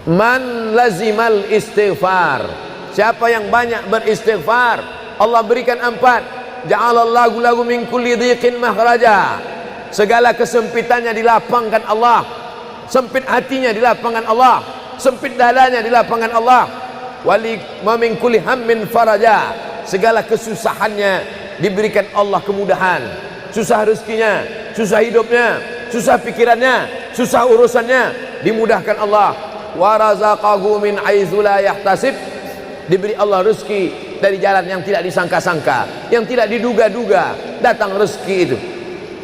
Man lazimal istighfar, siapa yang banyak beristighfar, Allah berikan 4. Ja'alallahu lahu min kulli dhiqin makhraja, segala kesempitannya dilapangkan Allah, sempit hatinya dilapangkan Allah, sempit dadanya dilapangkan Allah. Wali wa min kulli hammin faraja, segala kesusahannya diberikan Allah kemudahan, susah rezekinya, susah hidupnya, susah pikirannya, susah urusannya dimudahkan Allah. Wa razaqahu min haitsu la yahtasib, diberi Allah rezeki dari jalan yang tidak disangka-sangka, yang tidak diduga-duga datang rezeki itu.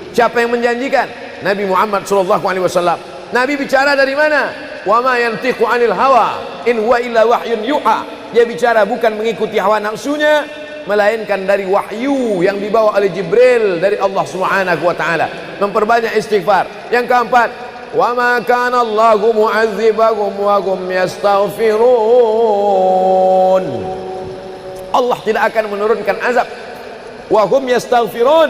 Siapa yang menjanjikan? Nabi Muhammad SAW. Nabi bicara dari mana? Wa ma yantiqu 'anil hawa in huwa illa wahyun yuha. Dia bicara bukan mengikuti hawa nafsunya, melainkan dari wahyu yang dibawa oleh Jibril dari Allah Subhanahu wa taala. Memperbanyak istighfar. Yang keempat, wa ma kana Allahu mu'adzibahum wa hum yastaghfirun. Allah tidak akan menurunkan azab wa hum yastaghfirun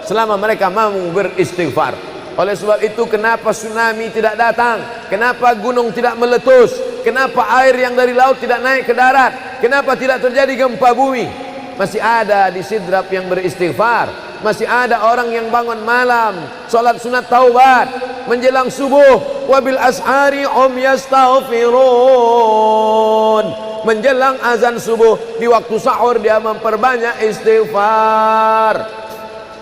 selama mereka mampu beristighfar. Oleh sebab itu, kenapa tsunami tidak datang? Kenapa gunung tidak meletus? Kenapa air yang dari laut tidak naik ke darat? Kenapa tidak terjadi gempa bumi? Masih ada di Sidrap yang beristighfar. Masih ada orang yang bangun malam salat sunat taubat menjelang subuh. Wabil ashari yastaghfirun, menjelang azan subuh, di waktu sahur dia memperbanyak istighfar.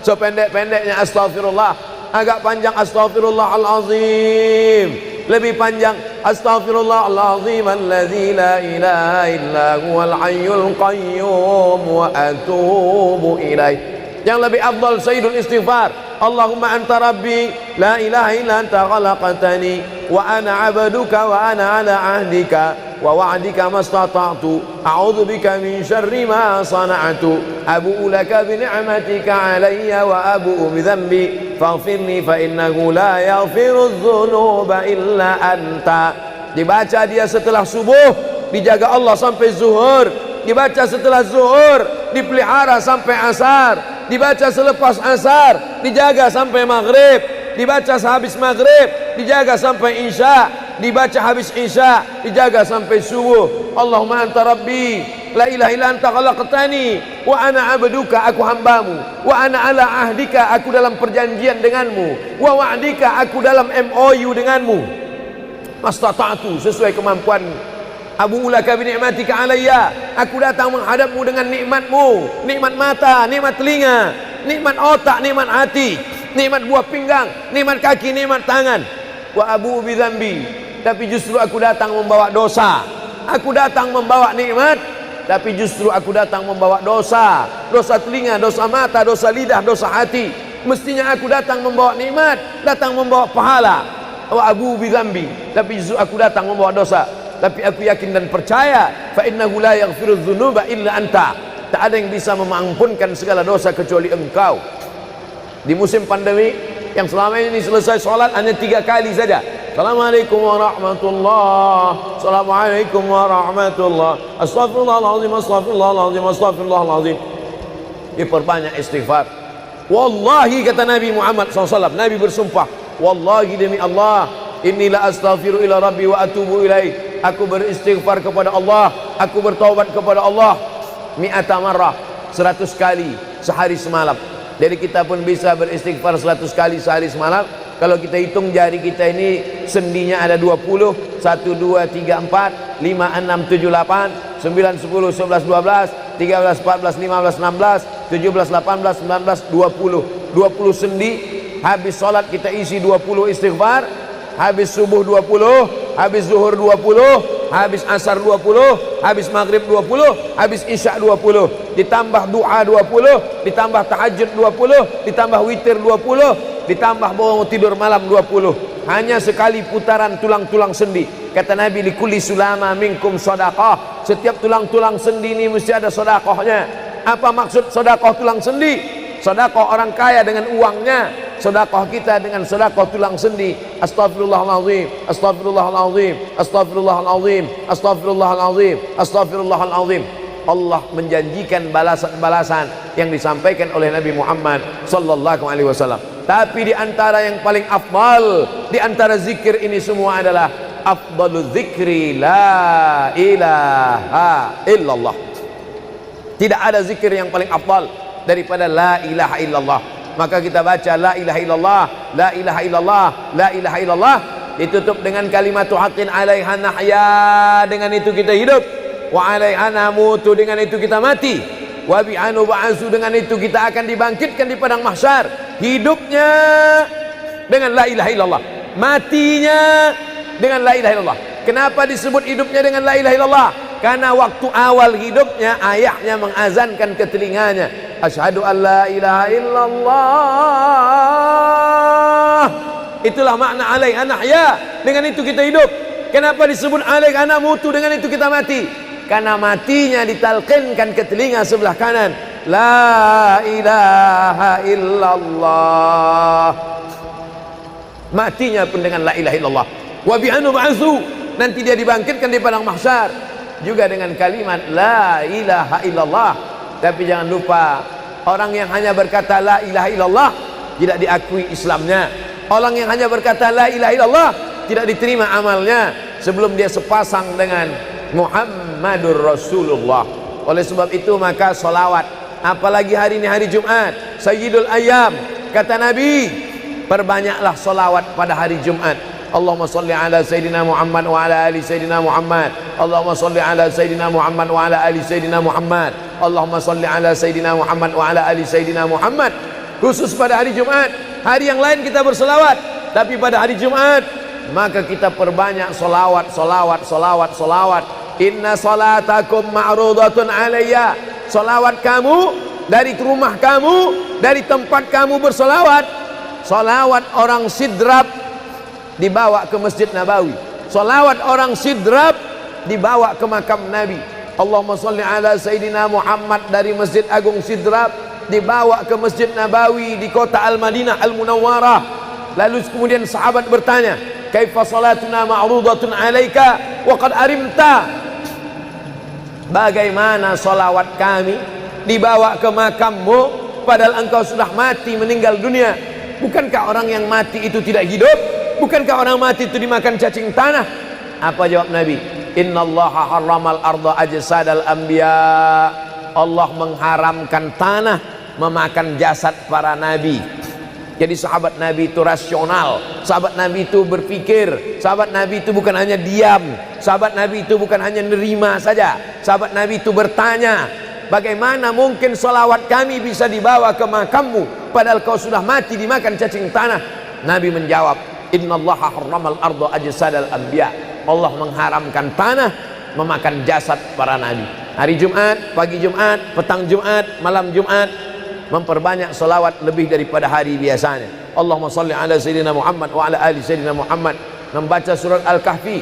Sependek-pendeknya astaghfirullah, agak panjang astaghfirullahalazim, lebih panjang astaghfirullahalazim alladzi la ilaha illa huwal hayyul qayyum wa atubu ilaih. Yang lebih afdal sayyidul istighfar, Allahumma anta rabbi la ilaha illa anta khalaqtani wa ana 'abduka wa ana 'ala 'ahdika wa wa'dika mastata'tu a'udzu bika min syarri ma sana'tu abu'u laka bi ni'matika 'alayya wa abu'u bi dhanbi faghfirli fa innahu la yaghfiru dzunuba illa anta. Dibaca dia setelah subuh, dijaga Allah sampai zuhur. Dibaca setelah zuhur, dipelihara sampai asar. Dibaca selepas asar, dijaga sampai maghrib. Dibaca sehabis maghrib, dijaga sampai isya. Dibaca habis isya, dijaga sampai subuh. Allahumma anta rabbi la ilaha illa anta khalaqtani wa ana 'abduka, aku hambamu, wa ana 'ala ahdika, aku dalam perjanjian denganmu, wa wa'dika, aku dalam MOU denganmu, mastata'tu, sesuai kemampuanmu. Abu ulaka bi ni'matika alayya, aku datang menghadapmu dengan nikmatmu, nikmat mata, nikmat telinga, nikmat otak, nikmat hati, nikmat buah pinggang, nikmat kaki, nikmat tangan. Wa abu bi dzambi, tapi justru aku datang membawa dosa. Aku datang membawa nikmat, tapi justru aku datang membawa dosa. Dosa telinga, dosa mata, dosa lidah, dosa hati. Mestinya aku datang membawa nikmat, datang membawa pahala. Wa abu bi dzambi, tapi justru aku datang membawa dosa. Tapi aku yakin dan percaya, fa innahu la yaghfiru dzunuba illa anta, tak ada yang bisa mengampunkan segala dosa kecuali engkau. Di musim pandemi yang selama ini selesai sholat hanya 3 kali saja. Assalamualaikum warahmatullah, assalamualaikum warahmatullah, astaghfirullahaladzim, astaghfirullahaladzim, astaghfirullahaladzim. Diperbanyak istighfar. Wallahi, kata Nabi Muhammad SAW, Nabi bersumpah, wallahi demi Allah, inilah astaghfiru ila rabbi wa atubu ilaih, aku beristighfar kepada Allah, aku bertaubat kepada Allah mi'ata marrah, 100 kali sehari semalam. Jadi kita pun bisa beristighfar 100 kali sehari semalam. Kalau kita hitung jari kita ini sendinya ada 20, 1, 2, 3, 4, 5, 6, 7, 8, 9, 10, 11, 12, 13, 14, 15, 16, 17, 18, 19, 20. 20 sendi. Habis sholat kita isi 20 istighfar, habis subuh 20, habis zuhur 20, habis asar 20, habis maghrib 20, habis isya 20, ditambah doa 20, ditambah tahajud 20, ditambah witir 20, ditambah bangun tidur malam 20. Hanya sekali putaran tulang-tulang sendi. Kata Nabi, likulli sulama minkum sedekah, setiap tulang-tulang sendi ini mesti ada sedekahnya. Apa maksud sedekah tulang sendi? Sedekah orang kaya dengan uangnya, sedekah kita dengan sedekah tulang sendi. Astaghfirullahalazim, astaghfirullahalazim, astaghfirullahalazim, astaghfirullahalazim, astaghfirullahalazim. Allah menjanjikan balasan-balasan yang disampaikan oleh Nabi Muhammad sallallahu alaihi wasallam. Tapi di antara yang paling afdal di antara zikir ini semua adalah afdalul zikri la ilaha illallah. Tidak ada zikir yang paling afdal daripada la ilaha illallah. Maka kita baca la ilaha illallah, la ilaha illallah, la ilaha illallah, ditutup dengan kalimatu haqqin 'alaiha nahya, dengan itu kita hidup, wa 'alaiha namutu, dengan itu kita mati, wa bi'anu ba'su, dengan itu kita akan dibangkitkan di padang mahsyar. Hidupnya dengan la ilaha illallah, matinya dengan la ilaha illallah. Kenapa disebut hidupnya dengan la ilaha illallah? Karena waktu awal hidupnya ayahnya mengazankan ke telinganya, asyhadu an la ilaha illallah. Itulah makna alaiha nahya, dengan itu kita hidup. Kenapa disebut alaiha namutu, dengan itu kita mati? Karena matinya ditalqinkan ke telinga sebelah kanan, la ilaha illallah. Matinya pun dengan la ilaha illallah. Wa bi'anu ba'su, nanti dia dibangkitkan di padang mahsyar juga dengan kalimat la ilaha illallah. Tapi jangan lupa, orang yang hanya berkata la ilaha illallah tidak diakui Islamnya. Orang yang hanya berkata la ilaha illallah tidak diterima amalnya sebelum dia sepasang dengan Muhammadur Rasulullah. Oleh sebab itu maka solawat, apalagi hari ini hari Jumat, Sayyidul Ayyam, kata Nabi, perbanyaklah solawat pada hari Jumat. Allahumma salli ala Sayyidina Muhammad wa ala ali Sayyidina Muhammad. Allahumma salli ala Sayyidina Muhammad wa ala ali Sayyidina Muhammad. Allahumma salli ala Sayyidina Muhammad wa ala ali Sayyidina Muhammad. Khusus pada hari Jumat. Hari yang lain kita berselawat, tapi pada hari Jumat maka kita perbanyak solawat, solawat, solawat, solawat. Inna salatakum ma'rudatun alayya. Solawat kamu dari rumah kamu, dari tempat kamu bersolawat. Solawat orang sidrap dibawa ke Masjid Nabawi. Salawat orang sidrap dibawa ke makam Nabi. Allahumma salli ala Sayyidina Muhammad dari Masjid Agung Sidrap dibawa ke Masjid Nabawi di kota Al-Madinah Al-Munawwarah. Lalu kemudian sahabat bertanya, kaifa salatuna ma'rudatun alaika wa qad arimta? Bagaimana salawat kami dibawa ke makammu padahal engkau sudah mati, meninggal dunia? Bukankah orang yang mati itu tidak hidup? Bukankah orang mati itu dimakan cacing tanah? Apa jawab Nabi? Innallaha harramal arda ajsadal anbiya. Allah mengharamkan tanah memakan jasad para nabi. Jadi sahabat Nabi itu rasional. Sahabat Nabi itu berpikir. Sahabat Nabi itu bukan hanya diam. Sahabat Nabi itu bukan hanya nerima saja. Sahabat Nabi itu bertanya, bagaimana mungkin salawat kami bisa dibawa ke makammu padahal kau sudah mati dimakan cacing tanah? Nabi menjawab, innallaha harramal arda ajsadal anbiya. Allah mengharamkan tanah memakan jasad para nabi. Hari Jumat, pagi Jumat, petang Jumat, malam Jumat, memperbanyak salawat lebih daripada hari biasanya. Allahumma salli ala Sayyidina Muhammad wa ala ali Sayyidina Muhammad. Membaca surat Al-Kahfi.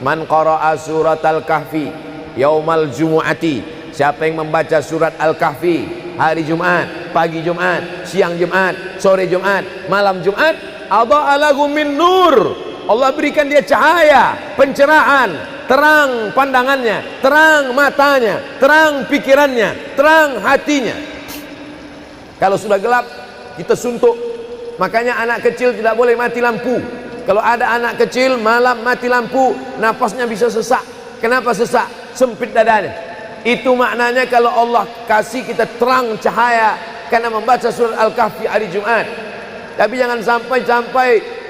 Man qara'a surat Al-Kahfi yaumal jumu'ati. Siapa yang membaca surat Al-Kahfi hari Jumat, pagi Jumat, siang Jumat, sore Jumat, malam Jumat, adha'a lahu min nur. Allah berikan dia cahaya, pencerahan, terang pandangannya, terang matanya, terang pikirannya, terang hatinya. Kalau sudah gelap, kita suntuk. Makanya anak kecil tidak boleh mati lampu. Kalau ada anak kecil malam mati lampu, nafasnya bisa sesak. Kenapa sesak? Sempit dadanya. Itu maknanya kalau Allah kasih kita terang cahaya karena membaca surat Al-Kahfi hari Jumat. Tapi jangan sampai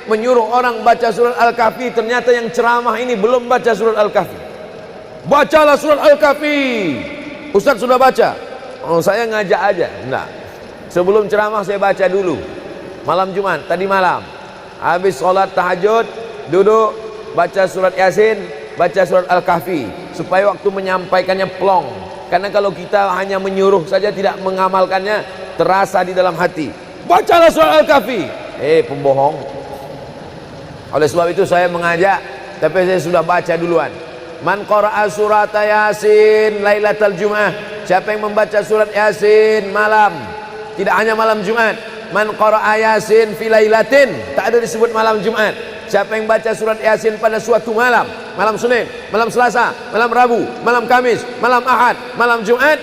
menyuruh orang baca surat Al-Kahfi, ternyata yang ceramah ini belum baca surat Al-Kahfi. Bacalah surat Al-Kahfi. Ustaz sudah baca? Oh, saya ngajak aja. Enggak. Sebelum ceramah saya baca dulu. Malam Jumat, tadi malam. Habis sholat tahajud, duduk, baca surat Yasin, baca surat Al-Kahfi. Supaya waktu menyampaikannya plong. Karena kalau kita hanya menyuruh saja tidak mengamalkannya, terasa di dalam hati. Bacalah surat Al-Kahfi. Pembohong. Oleh sebab itu saya mengajak, tapi saya sudah baca duluan. Man qara'a surat Yasin lailatal Jum'ah. Siapa yang membaca surat Yasin malam, tidak hanya malam Jumat. Man qara'a Yasin fi lailatin, tak ada disebut malam Jumat. Siapa yang baca surat Yasin pada suatu malam, malam Senin, malam Selasa, malam Rabu, malam Kamis, malam Ahad, malam Jumat,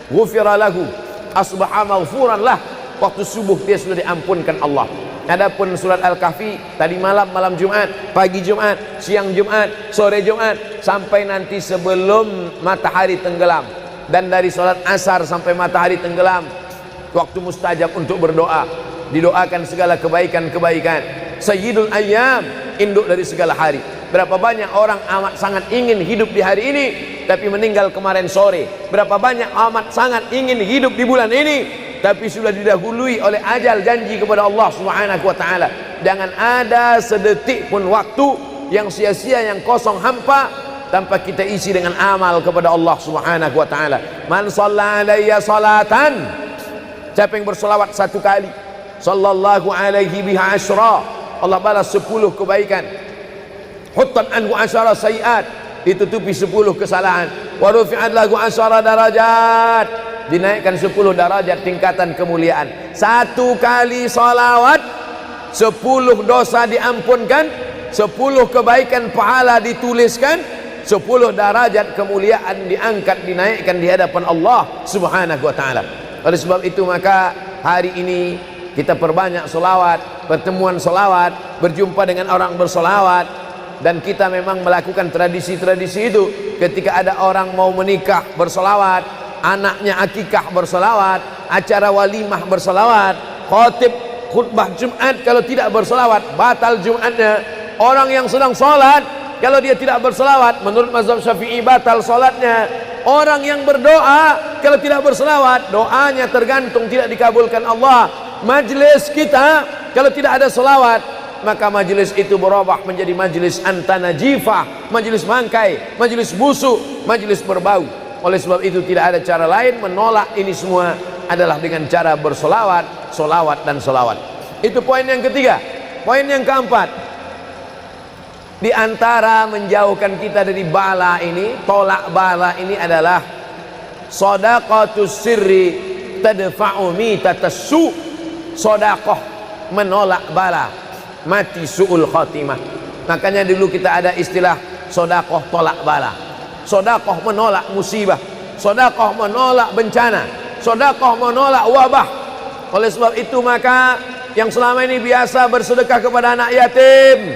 ghufira lahu, asbaha maghfuran lah. Waktu subuh dia sudah diampunkan Allah. Adapun surat Al-Kahfi tadi malam, malam Jumat, pagi Jumat, siang Jumat, sore Jumat, sampai nanti sebelum matahari tenggelam. Dan dari salat asar sampai matahari tenggelam, waktu mustajab untuk berdoa, didoakan segala kebaikan-kebaikan. Sayyidul Ayyam, induk dari segala hari. Berapa banyak orang amat sangat ingin hidup di hari ini, tapi meninggal kemarin sore. Berapa banyak amat sangat ingin hidup di bulan ini, tapi sudah didahului oleh ajal, janji kepada Allah Subhanahu wa taala. Jangan ada sedetik pun waktu yang sia-sia, yang kosong hampa, tanpa kita isi dengan amal kepada Allah Subhanahu wa taala. Man shalla alayya salatan, siapa yang bersolawat satu kali, sallallahu alaihi biha asyra, Allah balas 10 kebaikan. Huttan anhu asyara sayiat, ditutupi 10 kesalahan. Wa rufi'at lahu asyara darajat, dinaikkan 10 darajat tingkatan kemuliaan. Satu kali salawat 10 dosa diampunkan, 10 kebaikan pahala dituliskan, 10 derajat kemuliaan diangkat, dinaikkan di hadapan Allah Subhanahu wa taala. Oleh sebab itu maka hari ini kita perbanyak solawat, pertemuan solawat, berjumpa dengan orang bersolawat. Dan kita memang melakukan tradisi-tradisi itu. Ketika ada orang mau menikah bersolawat, anaknya akikah bersolawat, acara walimah bersolawat, khotib khutbah Jumat kalau tidak bersolawat batal Jumatnya. Orang yang sedang sholat kalau dia tidak bersolawat, menurut mazhab Syafi'i batal sholatnya. Orang yang berdoa kalau tidak bersolawat, doanya tergantung tidak dikabulkan Allah. Majlis kita kalau tidak ada selawat, maka majlis itu berubah menjadi majlis antanajifah, majlis mangkai, majlis busuk, majlis berbau. Oleh sebab itu tidak ada cara lain menolak ini semua adalah dengan cara bersolawat, solawat dan solawat. Itu poin yang ketiga. Poin yang keempat, di antara menjauhkan kita dari bala ini, tolak bala ini adalah shadaqatus sirri tadfa'u mitatas su'. Sodakoh menolak bala, mati su'ul khotimah. Makanya dulu kita ada istilah sodakoh tolak bala, sodakoh menolak musibah, sodakoh menolak bencana, sodakoh menolak wabah. Oleh sebab itu maka yang selama ini biasa bersedekah kepada anak yatim,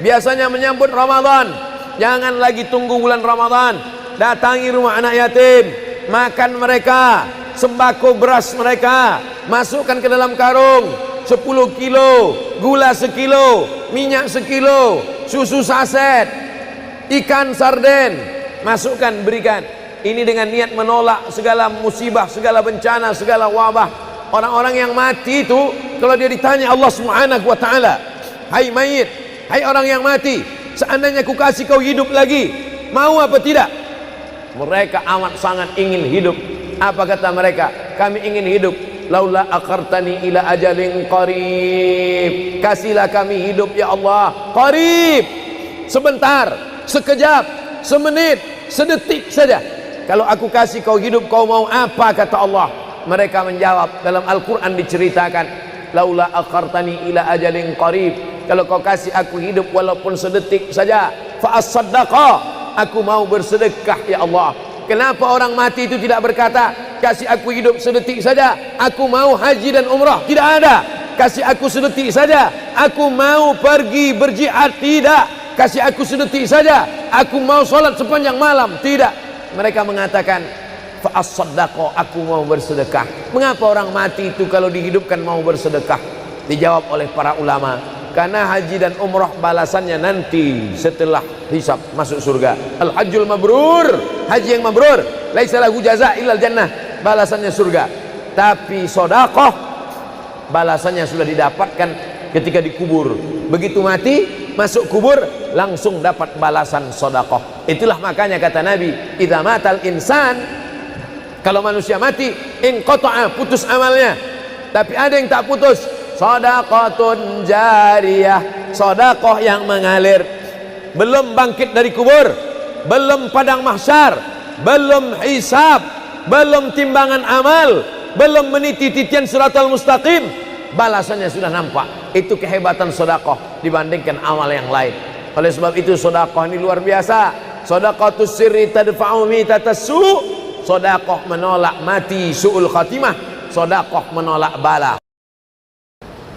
biasanya menyambut Ramadan, jangan lagi tunggu bulan Ramadan, datangi rumah anak yatim, makan mereka, sembako beras mereka, masukkan ke dalam karung 10 kilo, gula sekilo, minyak sekilo, susu saset, ikan sarden, masukkan, berikan. Ini dengan niat menolak segala musibah, segala bencana, segala wabah. Orang-orang yang mati itu kalau dia ditanya Allah Subhanahu wa taala, hai mayit, hai orang yang mati, seandainya ku kasih kau hidup lagi, mau apa tidak? Mereka amat sangat ingin hidup. Apa kata mereka? Kami ingin hidup. Laula akhartani ila ajalin qarib, kasihlah kami hidup ya Allah qarib, sebentar, sekejap, semenit, sedetik saja. Kalau aku kasih kau hidup, kau mau apa? Kata Allah. Mereka menjawab, dalam Al-Quran diceritakan, laula akhartani ila ajalin qarib, kalau kau kasih aku hidup walaupun sedetik saja, fa as-saddaqa, aku mau bersedekah ya Allah. Kenapa orang mati itu tidak berkata, kasih aku hidup sedetik saja, aku mau haji dan umrah? Tidak ada. Kasih aku sedetik saja, aku mau pergi berjihad? Tidak. Kasih aku sedetik saja, aku mau sholat sepanjang malam? Tidak. Mereka mengatakan, fa'as-saddaqa, aku mau bersedekah. Mengapa orang mati itu kalau dihidupkan mau bersedekah? Dijawab oleh para ulama, karena haji dan umrah balasannya nanti setelah hisab masuk surga. Al-hajjul mabrur, haji yang mabrur, laisa lahu jaza illal jannah, balasannya surga. Tapi sedekah balasannya sudah didapatkan ketika dikubur. Begitu mati masuk kubur langsung dapat balasan sedekah. Itulah makanya kata Nabi, idza matal insan, kalau manusia mati, inqata'a, putus amalnya. Tapi ada yang tak putus, shadaqatun jariyah, sedekah yang mengalir. Belum bangkit dari kubur, belum padang mahsyar, belum hisab, belum timbangan amal, belum meniti titian siratal mustaqim, balasannya sudah nampak. Itu kehebatan sedekah dibandingkan amal yang lain. Oleh sebab itu sedekah ini luar biasa. Shadaqatus sirri tadfa'u mitatas su', sedekah menolak mati su'ul khatimah, sedekah menolak bala.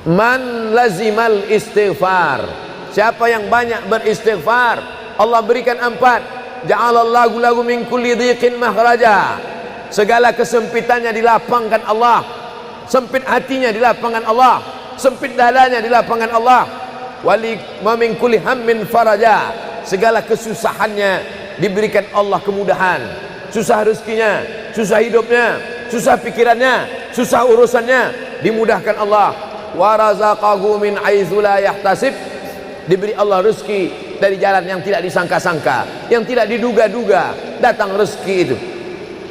Man lazimal istighfar, siapa yang banyak beristighfar, Allah berikan 4. Ja'alallahu lahu min kulli dhiqin makhraja, segala kesempitannya dilapangkan Allah, sempit hatinya dilapangkan Allah, sempit dadanya dilapangkan Allah. Wali wa min kulli hammin faraja, segala kesusahannya diberikan Allah kemudahan, susah rezekinya, susah hidupnya, susah pikirannya, susah urusannya dimudahkan Allah. Wa razaqahu min haitsu la yahtasib, diberi Allah rezeki dari jalan yang tidak disangka-sangka, yang tidak diduga-duga datang rezeki itu.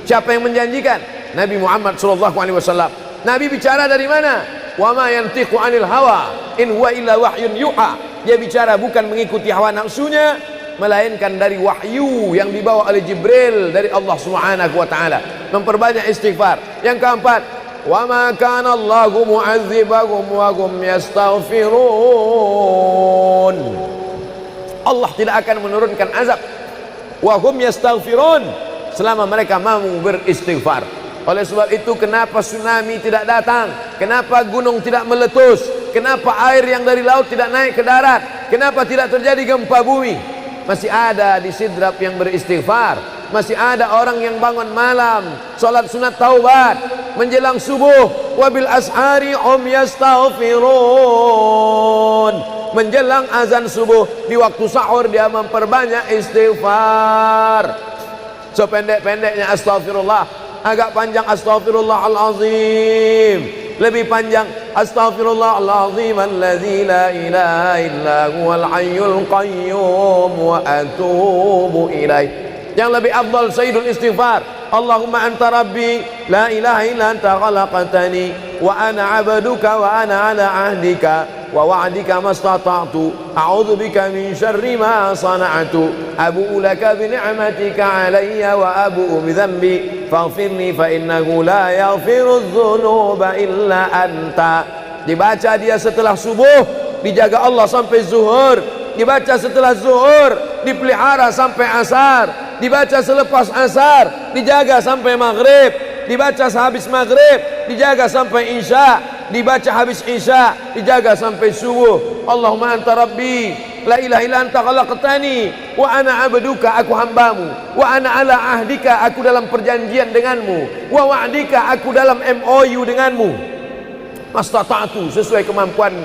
Siapa yang menjanjikan? Nabi Muhammad SAW. Nabi bicara dari mana? Wa ma yantiqu 'anil hawa in huwa illa wahyun yuha, dia bicara bukan mengikuti hawa nafsunya, melainkan dari wahyu yang dibawa oleh Jibril dari Allah Subhanahu wa taala. Memperbanyak istighfar. Yang keempat, wa ma kana Allahu mu'adzibahum wa hum yastaghfirun, Allah tidak akan menurunkan azab wa hum yastaghfirun selama mereka mau beristighfar. Oleh sebab itu, kenapa tsunami tidak datang, kenapa gunung tidak meletus, kenapa air yang dari laut tidak naik ke darat, kenapa tidak terjadi gempa bumi? Masih ada di Sidrap yang beristighfar, masih ada orang yang bangun malam salat sunat taubat menjelang subuh, wabil ashari yastaghfirun, menjelang azan subuh di waktu sahur dia memperbanyak istighfar. Sependek-pendeknya astaghfirullah, agak panjang astaghfirullahalazim, lebih panjang astaghfirullahalazim alladzi la ilaha illa huwal hayyul qayyum wa atubu ilaih. Yang lebih afdal sayyidul istighfar, Allahumma anta rabbi la ilaha illa anta khalaqtani wa ana 'abduka wa ana 'ala 'ahdika wa wa'dika mastata'tu a'udzu bika min syarri ma sana'tu abu'u laka bi ni'matika 'alayya wa abu'u bi dhanbi faghfirli fa innahu la yaghfiru dzunuba illa anta. Dibaca dia setelah subuh, dijaga Allah sampai zuhur, dibaca setelah zuhur, dipelihara sampai asar, dibaca selepas asar, dijaga sampai maghrib, dibaca sehabis maghrib, dijaga sampai isya, dibaca habis isya, dijaga sampai subuh. Allahumma anta rabbi la ilaha illa anta khalaqtani wa ana 'abduka, aku hambamu, wa ana 'ala ahdika, aku dalam perjanjian denganmu, wa wa'dika, aku dalam MOU denganmu, mastata'tu, sesuai kemampuan.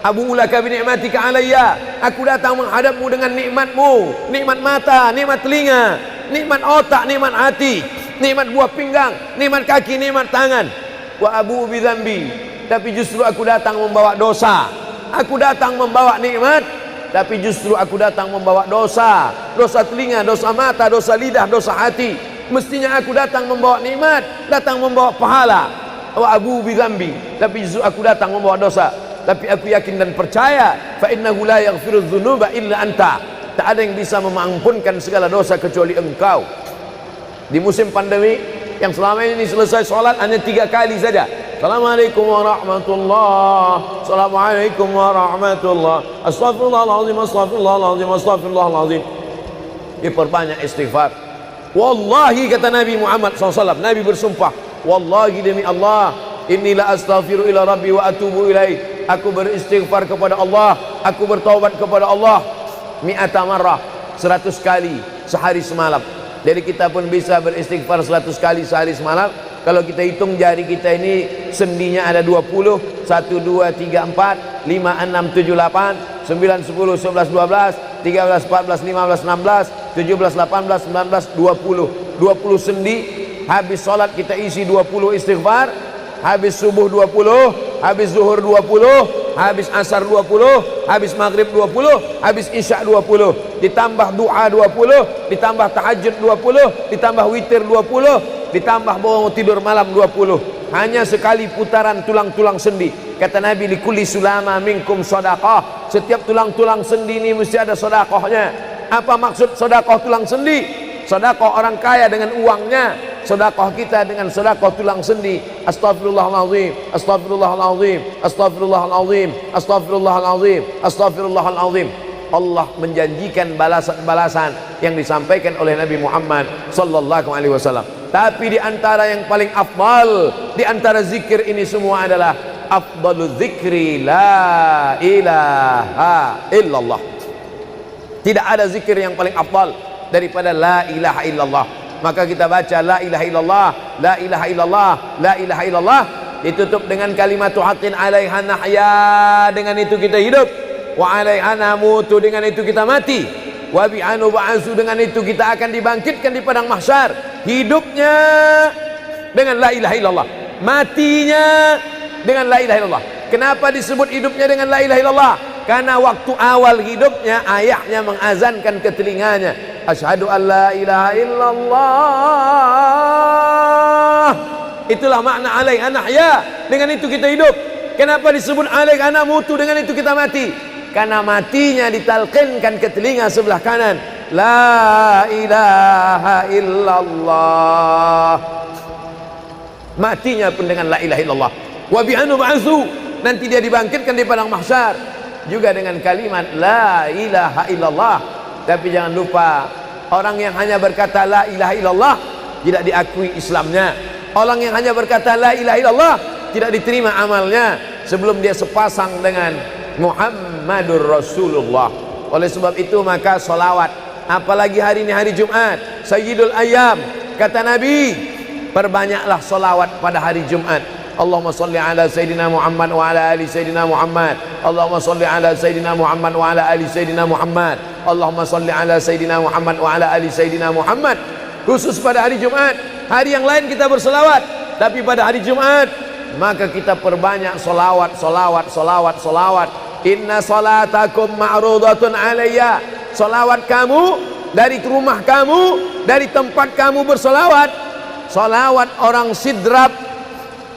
Abu ulaka bi ni'matika alayya, aku datang menghadapmu dengan nikmatmu, nikmat mata, nikmat telinga, nikmat otak, nikmat hati, nikmat buah pinggang, nikmat kaki, nikmat tangan. Wa abu bi dzambi, tapi justru aku datang membawa dosa. Aku datang membawa nikmat, tapi justru aku datang membawa dosa. Dosa telinga, dosa mata, dosa lidah, dosa hati. Mestinya aku datang membawa nikmat, datang membawa pahala. Wa abu bi dzambi, tapi justru aku datang membawa dosa. Tapi aku yakin dan percaya, fa innahu la yaghfiru dzunuba illa anta, tak ada yang bisa mengampunkan segala dosa kecuali engkau. Di musim pandemi yang selama ini selesai sholat hanya 3 kali saja. Assalamualaikum warahmatullahi, Assalamualaikum warahmatullahi, Astaghfirullahaladzim, Astaghfirullahaladzim, Astaghfirullahaladzim. Diperbanyak istighfar. Wallahi, kata Nabi Muhammad SAW, Nabi bersumpah, wallahi demi Allah, inilah astaghfiru ila rabbi wa atubu ilaih, aku beristighfar kepada Allah, aku bertaubat kepada Allah mi'ata marrah, 100 kali sehari semalam. Jadi kita pun bisa beristighfar 100 kali sehari semalam. Kalau kita hitung jari kita ini sendinya ada 20, 1, 2, 3, 4, 5, 6, 7, 8, 9, 10, 11, 12, 13, 14, 15, 16, 17, 18, 19, 20 sendi. Habis sholat kita isi 20 istighfar, habis subuh 20, habis zuhur 20, habis asar 20, habis maghrib 20, habis isya 20, ditambah doa 20, ditambah tahajud 20, ditambah witir 20, ditambah bangun tidur malam 20. Hanya sekali putaran tulang-tulang sendi. Kata Nabi, likulli sulama minkum sedekah, setiap tulang-tulang sendi ini mesti ada sedekahnya. Apa maksud sedekah tulang sendi? Sedekah orang kaya dengan uangnya, sedekah kita dengan sedekah tulang sendi. Astaghfirullahalazim, astaghfirullahalazim, astaghfirullahalazim, astaghfirullahalazim, astaghfirullahalazim. Allah menjanjikan balasan-balasan yang disampaikan oleh Nabi Muhammad sallallahu alaihi wasallam. Tapi di antara yang paling afdal di antara zikir ini semua adalah afdalu dzikri la ilaha illallah. Tidak ada zikir yang paling afdal daripada la ilaha illallah. Maka kita baca la ilaha illallah, la ilaha illallah, la ilaha illallah, ditutup dengan kalimatu haqqin 'alaiha nahya, dengan itu kita hidup, wa 'alaiha namutu, dengan itu kita mati, wa bi'anu ba'su, dengan itu kita akan dibangkitkan di padang mahsyar. Hidupnya dengan la ilaha illallah, matinya dengan la ilaha illallah. Kenapa disebut hidupnya dengan la ilaha illallah? Karena waktu awal hidupnya ayahnya mengazankan ke telinganya, asyhadu an la ilaha illallah. Itulah makna alaiha nahya, dengan itu kita hidup. Kenapa disebut alaiha namutu, dengan itu kita mati? Karena matinya ditalqinkan ke telinga sebelah kanan, la ilaha illallah. Matinya pun dengan la ilaha illallah. Wa bi'anu ba'su, nanti dia dibangkitkan di padang mahsyar juga dengan kalimat la ilaha illallah. Tapi jangan lupa, orang yang hanya berkata la ilaha illallah tidak diakui Islamnya. Orang yang hanya berkata la ilaha illallah tidak diterima amalnya sebelum dia sepasang dengan Muhammadur Rasulullah. Oleh sebab itu maka solawat, apalagi hari ini hari Jumat, Sayyidul Ayyam, kata Nabi, perbanyaklah solawat pada hari Jumat. Allahumma salli ala Sayyidina Muhammad wa ala ali Sayyidina Muhammad. Allahumma salli ala Sayyidina Muhammad wa ala ali Sayyidina Muhammad. Allahumma salli ala Sayyidina Muhammad wa ala ali Sayyidina Muhammad. Khusus pada hari Jumat. Hari yang lain kita berselawat, tapi pada hari Jumat maka kita perbanyak solawat, solawat, solawat, solawat. Inna salatakum ma'rudatun alayya. Solawat kamu dari rumah kamu, dari tempat kamu bersolawat. Solawat orang sidrap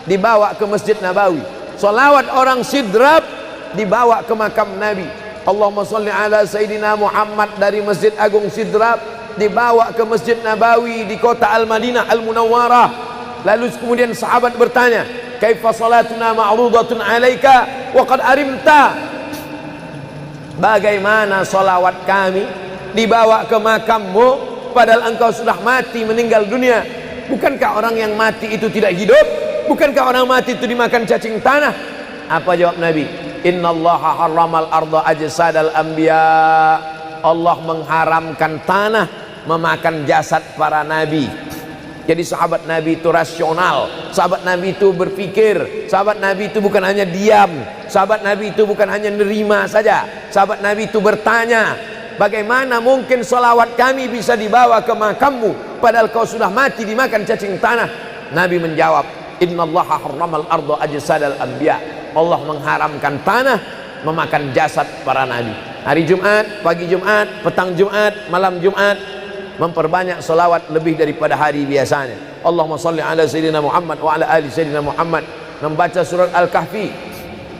dibawa ke Masjid Nabawi. Salawat orang sidrap dibawa ke makam Nabi. Allahumma salli ala Sayyidina Muhammad dari Masjid Agung Sidrap dibawa ke Masjid Nabawi di kota Al-Madinah Al-Munawwarah. Lalu kemudian sahabat bertanya, kaifa salatuna ma'rudatun alaika wa qad arimta? Bagaimana salawat kami dibawa ke makammu padahal engkau sudah mati, meninggal dunia? Bukankah orang yang mati itu tidak hidup? Bukankah orang mati itu dimakan cacing tanah? Apa jawab Nabi? Innallaha harramal arda ajsadal anbiya. Allah mengharamkan tanah memakan jasad para nabi. Jadi sahabat Nabi itu rasional. Sahabat Nabi itu berpikir. Sahabat Nabi itu bukan hanya diam. Sahabat Nabi itu bukan hanya nerima saja. Sahabat Nabi itu bertanya, bagaimana mungkin salawat kami bisa dibawa ke makammu padahal kau sudah mati dimakan cacing tanah? Nabi menjawab, innallaha harramal arda ajsadal anbiya. Allah mengharamkan tanah memakan jasad para nabi. Hari Jumat, pagi Jumat, petang Jumat, malam Jumat, memperbanyak salawat lebih daripada hari biasanya. Allahumma salli ala Sayyidina Muhammad wa ala ali Sayyidina Muhammad. Membaca surat Al-Kahfi.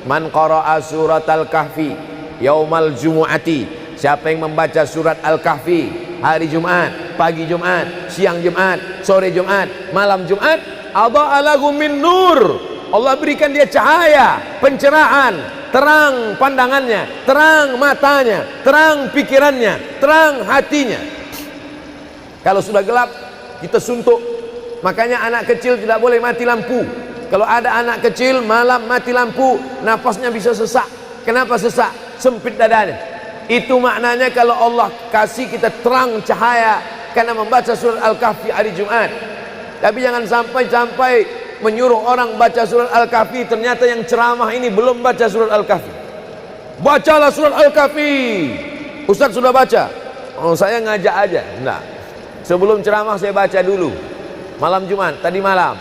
Man qara'a surat Al-Kahfi yaumal jumu'ati. Siapa yang membaca surat Al-Kahfi hari Jumat, pagi Jumat, siang Jumat, sore Jumat, malam Jumat, adha'a lahu min nur. Allah berikan dia cahaya, pencerahan, terang pandangannya, terang matanya, terang pikirannya, terang hatinya. Kalau sudah gelap, kita suntuk. Makanya anak kecil tidak boleh mati lampu. Kalau ada anak kecil malam mati lampu, nafasnya bisa sesak. Kenapa sesak? Sempit dadanya. Itu maknanya kalau Allah kasih kita terang cahaya karena membaca surat Al-Kahfi hari Jumat. Tapi jangan sampai menyuruh orang baca surat Al-Kahfi, ternyata yang ceramah ini belum baca surat Al-Kahfi. Bacalah surat Al-Kahfi. Ustaz sudah baca? Oh, saya ngajak aja. Enggak. Sebelum ceramah saya baca dulu. Malam Jumat, tadi malam.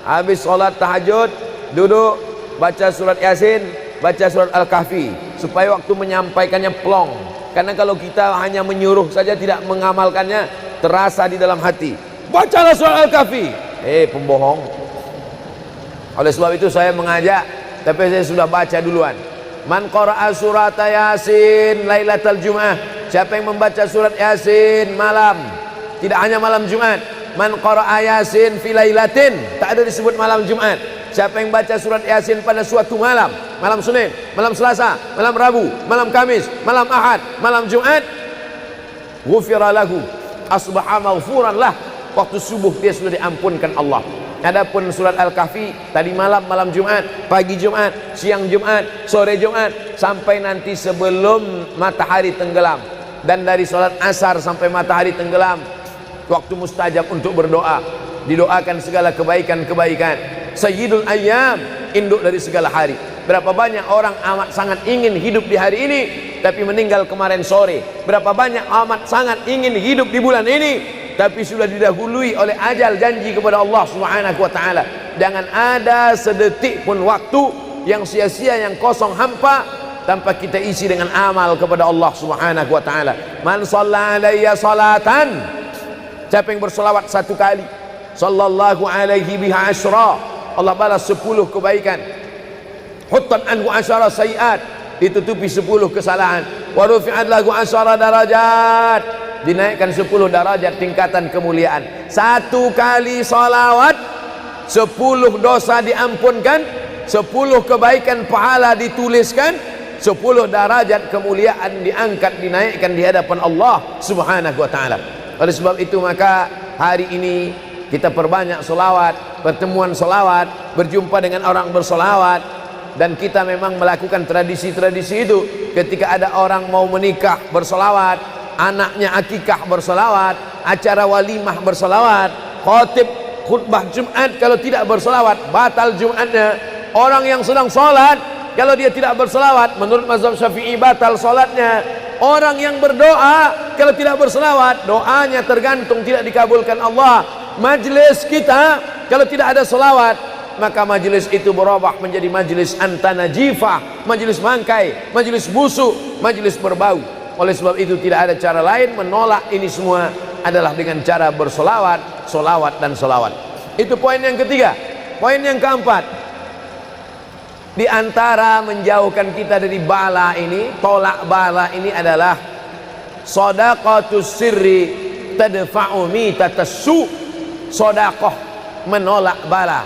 Habis sholat tahajud, duduk, baca surat Yasin, baca surat Al-Kahfi. Supaya waktu menyampaikannya plong. Karena kalau kita hanya menyuruh saja tidak mengamalkannya, terasa di dalam hati. Bacalah surat Al-Kahfi. Pembohong. Oleh sebab itu saya mengajak, tapi saya sudah baca duluan. Man qara'a surat Yasin lailatal Jum'ah. Siapa yang membaca surat Yasin malam, tidak hanya malam Jumat. Man qara'a Yasin fi lailatin, tak ada disebut malam Jumat. Siapa yang baca surat Yasin pada suatu malam, malam Senin, malam Selasa, malam Rabu, malam Kamis, malam Ahad, malam Jumat, ghufira lahu, asbaha maghfuran lah. Waktu subuh dia sudah diampunkan Allah. Adapun surat Al-Kahfi tadi malam, malam Jumat, pagi Jumat, siang Jumat, sore Jumat, sampai nanti sebelum matahari tenggelam. Dan dari salat asar sampai matahari tenggelam, waktu mustajab untuk berdoa, didoakan segala kebaikan-kebaikan. Sayyidul Ayyam, induk dari segala hari. Berapa banyak orang amat sangat ingin hidup di hari ini, tapi meninggal kemarin sore. Berapa banyak amat sangat ingin hidup di bulan ini, tapi sudah didahului oleh ajal, janji kepada Allah Subhanahu wa taala. Jangan ada sedetik pun waktu yang sia-sia, yang kosong hampa, tanpa kita isi dengan amal kepada Allah Subhanahu wa taala. Man shalla alayya salatan, siapa yang bersolawat satu kali, sallallahu alaihi biha asyra, Allah balas 10 kebaikan. Huttan anhu asyara sayiat, ditutupi 10 kesalahan. Wa rufi'at lahu asyara darajat, dinaikkan 10 darajat tingkatan kemuliaan. Satu kali salawat 10 dosa diampunkan, 10 kebaikan pahala dituliskan, 10 derajat kemuliaan diangkat, dinaikkan di hadapan Allah Subhanahu wa taala. Oleh sebab itu maka hari ini kita perbanyak solawat, pertemuan solawat, berjumpa dengan orang bersolawat. Dan kita memang melakukan tradisi-tradisi itu. Ketika ada orang mau menikah bersolawat, anaknya akikah bersolawat, acara walimah bersolawat, khotib khutbah Jumat kalau tidak bersolawat batal Jumatnya. Orang yang sedang sholat kalau dia tidak bersolawat, menurut mazhab Syafi'i batal sholatnya. Orang yang berdoa kalau tidak bersolawat, doanya tergantung tidak dikabulkan Allah. Majlis kita kalau tidak ada solawat, maka majlis itu berubah menjadi majlis antanajifah, majlis mangkai, majlis busuk, majlis berbau. Oleh sebab itu tidak ada cara lain menolak ini semua adalah dengan cara bersolawat, solawat dan solawat. Itu poin yang ketiga. Poin yang keempat, di antara menjauhkan kita dari bala ini, tolak bala ini adalah shadaqatus sirri tadfa'u mitatas su'. Sodakoh menolak bala,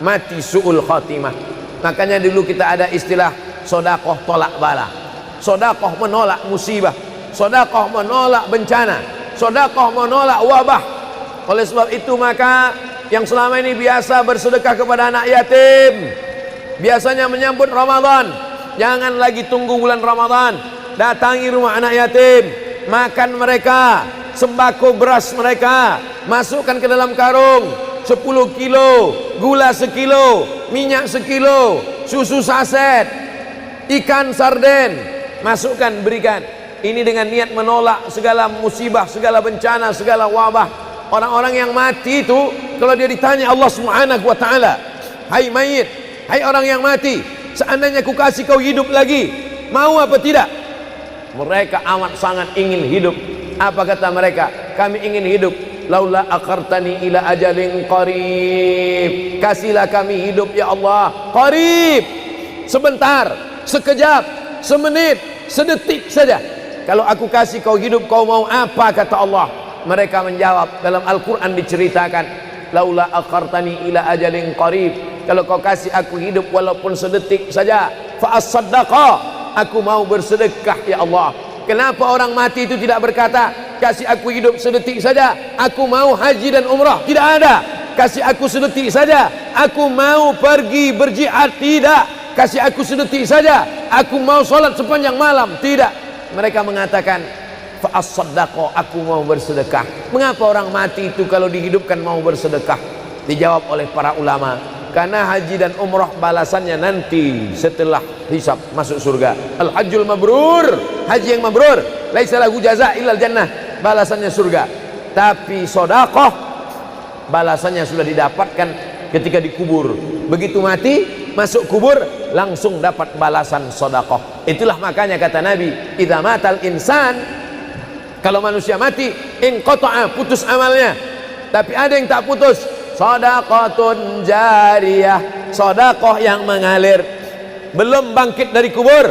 mati su'ul khotimah. Makanya dulu kita ada istilah sodakoh tolak bala, sodakoh menolak musibah, sodakoh menolak bencana, sodakoh menolak wabah. Oleh sebab itu maka yang selama ini biasa bersedekah kepada anak yatim, biasanya menyambut Ramadan, jangan lagi tunggu bulan Ramadan, datangi rumah anak yatim, makan mereka, sembako beras mereka, masukkan ke dalam karung 10 kilo, gula sekilo, minyak sekilo, susu saset, ikan sarden, masukkan, berikan. Ini dengan niat menolak segala musibah, segala bencana, segala wabah. Orang-orang yang mati itu kalau dia ditanya Allah Subhanahu wa taala, hai mayit, hai orang yang mati, seandainya ku kasih kau hidup lagi, mau apa tidak? Mereka amat sangat ingin hidup. Apa kata mereka? Kami ingin hidup. Laula akhartani ila ajalin qarib, kasihlah kami hidup ya Allah qarib, sebentar, sekejap, semenit, sedetik saja. Kalau aku kasih kau hidup, kau mau apa? Kata Allah. Mereka menjawab, dalam Al-Quran diceritakan, laula akhartani ila ajalin qarib, kalau kau kasih aku hidup walaupun sedetik saja, fa as-saddaqa, aku mau bersedekah ya Allah. Kenapa orang mati itu tidak berkata, kasih aku hidup sedetik saja, aku mau haji dan umrah? Tidak ada. Kasih aku sedetik saja, aku mau pergi berjihad? Tidak. Kasih aku sedetik saja, aku mau sholat sepanjang malam? Tidak. Mereka mengatakan, fa'as-saddaqa, aku mau bersedekah. Mengapa orang mati itu kalau dihidupkan mau bersedekah? Dijawab oleh para ulama, karena haji dan umrah balasannya nanti setelah hisab masuk surga. Al-hajjul mabrur, haji yang mabrur, laisa lahu jaza illal jannah, balasannya surga. Tapi sedekah balasannya sudah didapatkan ketika dikubur. Begitu mati masuk kubur langsung dapat balasan sedekah. Itulah makanya kata Nabi, idza matal insan, kalau manusia mati, inqata'a, putus amalnya. Tapi ada yang tak putus, shadaqatun jariyah, sedekah yang mengalir. Belum bangkit dari kubur,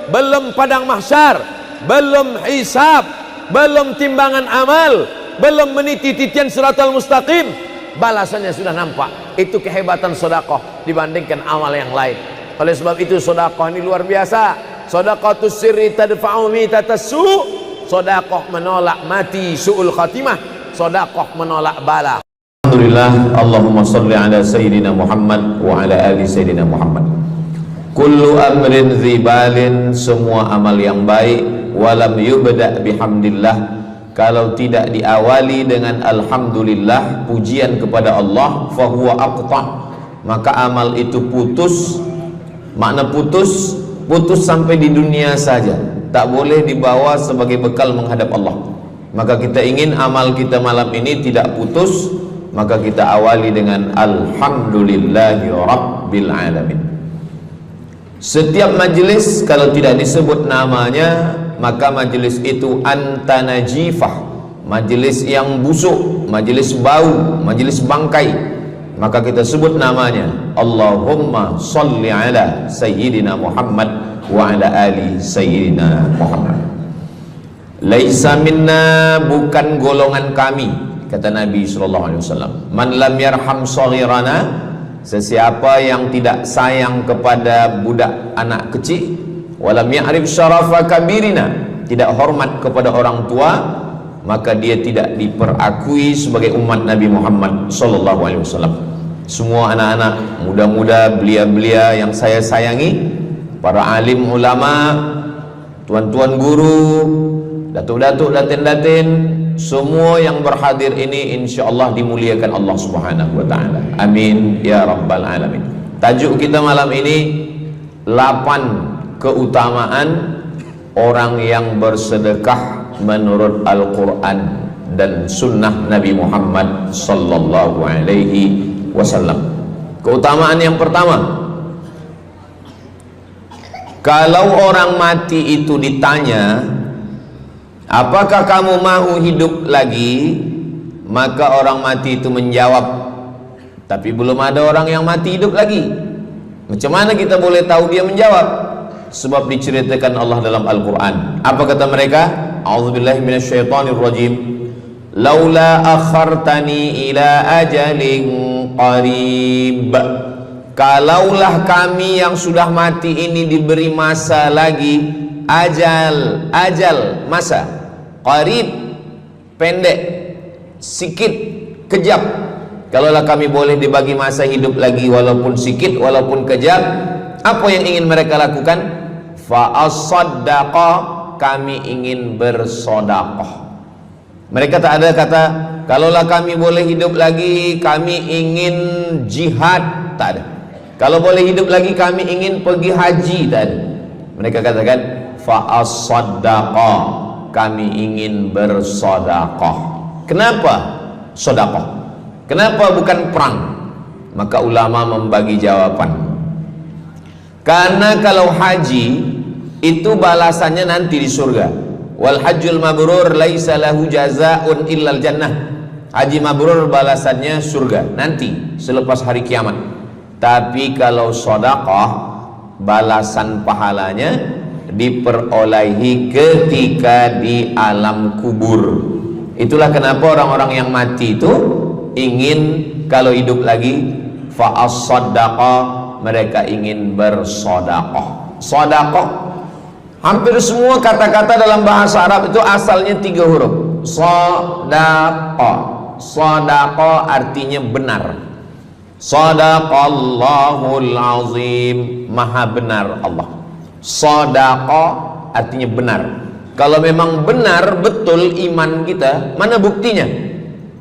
belum padang mahsyar, belum hisab, belum timbangan amal, belum meniti titian siratal mustaqim, balasannya sudah nampak. Itu kehebatan sedekah dibandingkan amal yang lain. Oleh sebab itu sedekah ini luar biasa. Shadaqatus sirri tadfa'u mitatas su', sedekah menolak mati su'ul khatimah, sedekah menolak bala. Alhamdulillah, Allahumma salli ala Sayyidina Muhammad wa ala ali Sayyidina Muhammad. Kullu amrin zibalin, semua amal yang baik, walam yubda' bihamdillah, kalau tidak diawali dengan alhamdulillah, pujian kepada Allah, fahuwa aqta', maka amal itu putus. Makna putus, putus sampai di dunia saja, tak boleh dibawa sebagai bekal menghadap Allah. Maka kita ingin amal kita malam ini tidak putus, maka kita awali dengan alhamdulillahi rabbil alamin. Setiap majelis kalau tidak disebut namanya, maka majelis itu antanajifah, majelis yang busuk, majelis bau, majelis bangkai. Maka kita sebut namanya, Allahumma salli ala Sayyidina Muhammad wa ala ali Sayyidina Muhammad. Laisa minna, bukan golongan kami, kata Nabi SAW. Man lam yarham saghirana, sesiapa yang tidak sayang kepada budak anak kecil, walam ya'rif syarafa kabirina, tidak hormat kepada orang tua, maka dia tidak diperakui sebagai umat Nabi Muhammad SAW. Semua anak-anak muda-muda, belia-belia yang saya sayangi, para alim ulama, tuan-tuan guru, datuk-datuk, datin-datin, semua yang berhadir ini insyaallah dimuliakan Allah Subhanahu wa taala. Amin ya rabbal alamin. Tajuk kita malam ini 8 keutamaan orang yang bersedekah menurut Al-Qur'an dan sunnah Nabi Muhammad sallallahu alaihi wasallam. Keutamaan yang pertama, kalau orang mati itu ditanya, apakah kamu mau hidup lagi? Maka orang mati itu menjawab, tapi belum ada orang yang mati hidup lagi. Macam mana kita boleh tahu dia menjawab? Sebab diceritakan Allah dalam Al-Quran. Apa kata mereka? A'udzubillahi minasyaitonirrajim. Laula akhartani ila ajalin qarib, kalaulah kami yang sudah mati ini diberi masa lagi, ajal masa, qarib pendek, sikit, kejap. Kalaulah kami boleh dibagi masa hidup lagi walaupun sikit, walaupun kejap, apa yang ingin mereka lakukan? Fa as-saddaqa, kami ingin bersodaqah. Mereka tak ada kata, kalaulah kami boleh hidup lagi, kami ingin jihad, tak ada. Kalau boleh hidup lagi, kami ingin pergi haji, tak ada. Mereka katakan, fa as-saddaqa, kami ingin bersodaqah. Kenapa sodaqah? Kenapa bukan perang? Maka ulama membagi jawaban. Karena kalau haji itu balasannya nanti di surga. Wal hajjul mabrur laisa lahu jazaa'un illal jannah. Haji mabrur balasannya surga nanti selepas hari kiamat. Tapi kalau sedekah, balasan pahalanya diperolehi ketika di alam kubur. Itulah kenapa orang-orang yang mati itu ingin kalau hidup lagi, fa as-sadaqah, mereka ingin bersedekah. Sedekah, hampir semua kata-kata dalam bahasa Arab itu asalnya 3 huruf. Sadaqah. Sadaqah artinya benar. Sadaqallahul azim, maha benar Allah. Sadaqah artinya benar. Kalau memang benar betul iman kita, mana buktinya?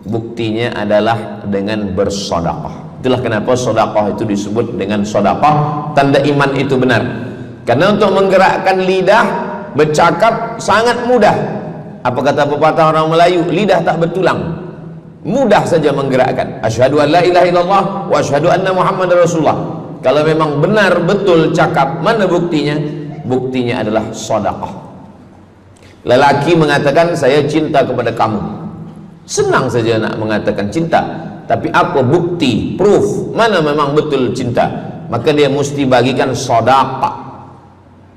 Buktinya adalah dengan bersedekah. Itulah kenapa sedekah itu disebut dengan sedekah, tanda iman itu benar. Karena untuk menggerakkan lidah bercakap sangat mudah. Apa kata pepatah orang Melayu? Lidah tak bertulang, mudah saja menggerakkan. Asyhadu an la ilaha illallah wa asyhadu anna Muhammadar Rasulullah. Kalau memang benar betul cakap, mana buktinya? Buktinya adalah sedekah. Lelaki mengatakan saya cinta kepada kamu, senang saja nak mengatakan cinta, tapi apa bukti, proof, mana memang betul cinta? Maka dia mesti bagikan sedekah.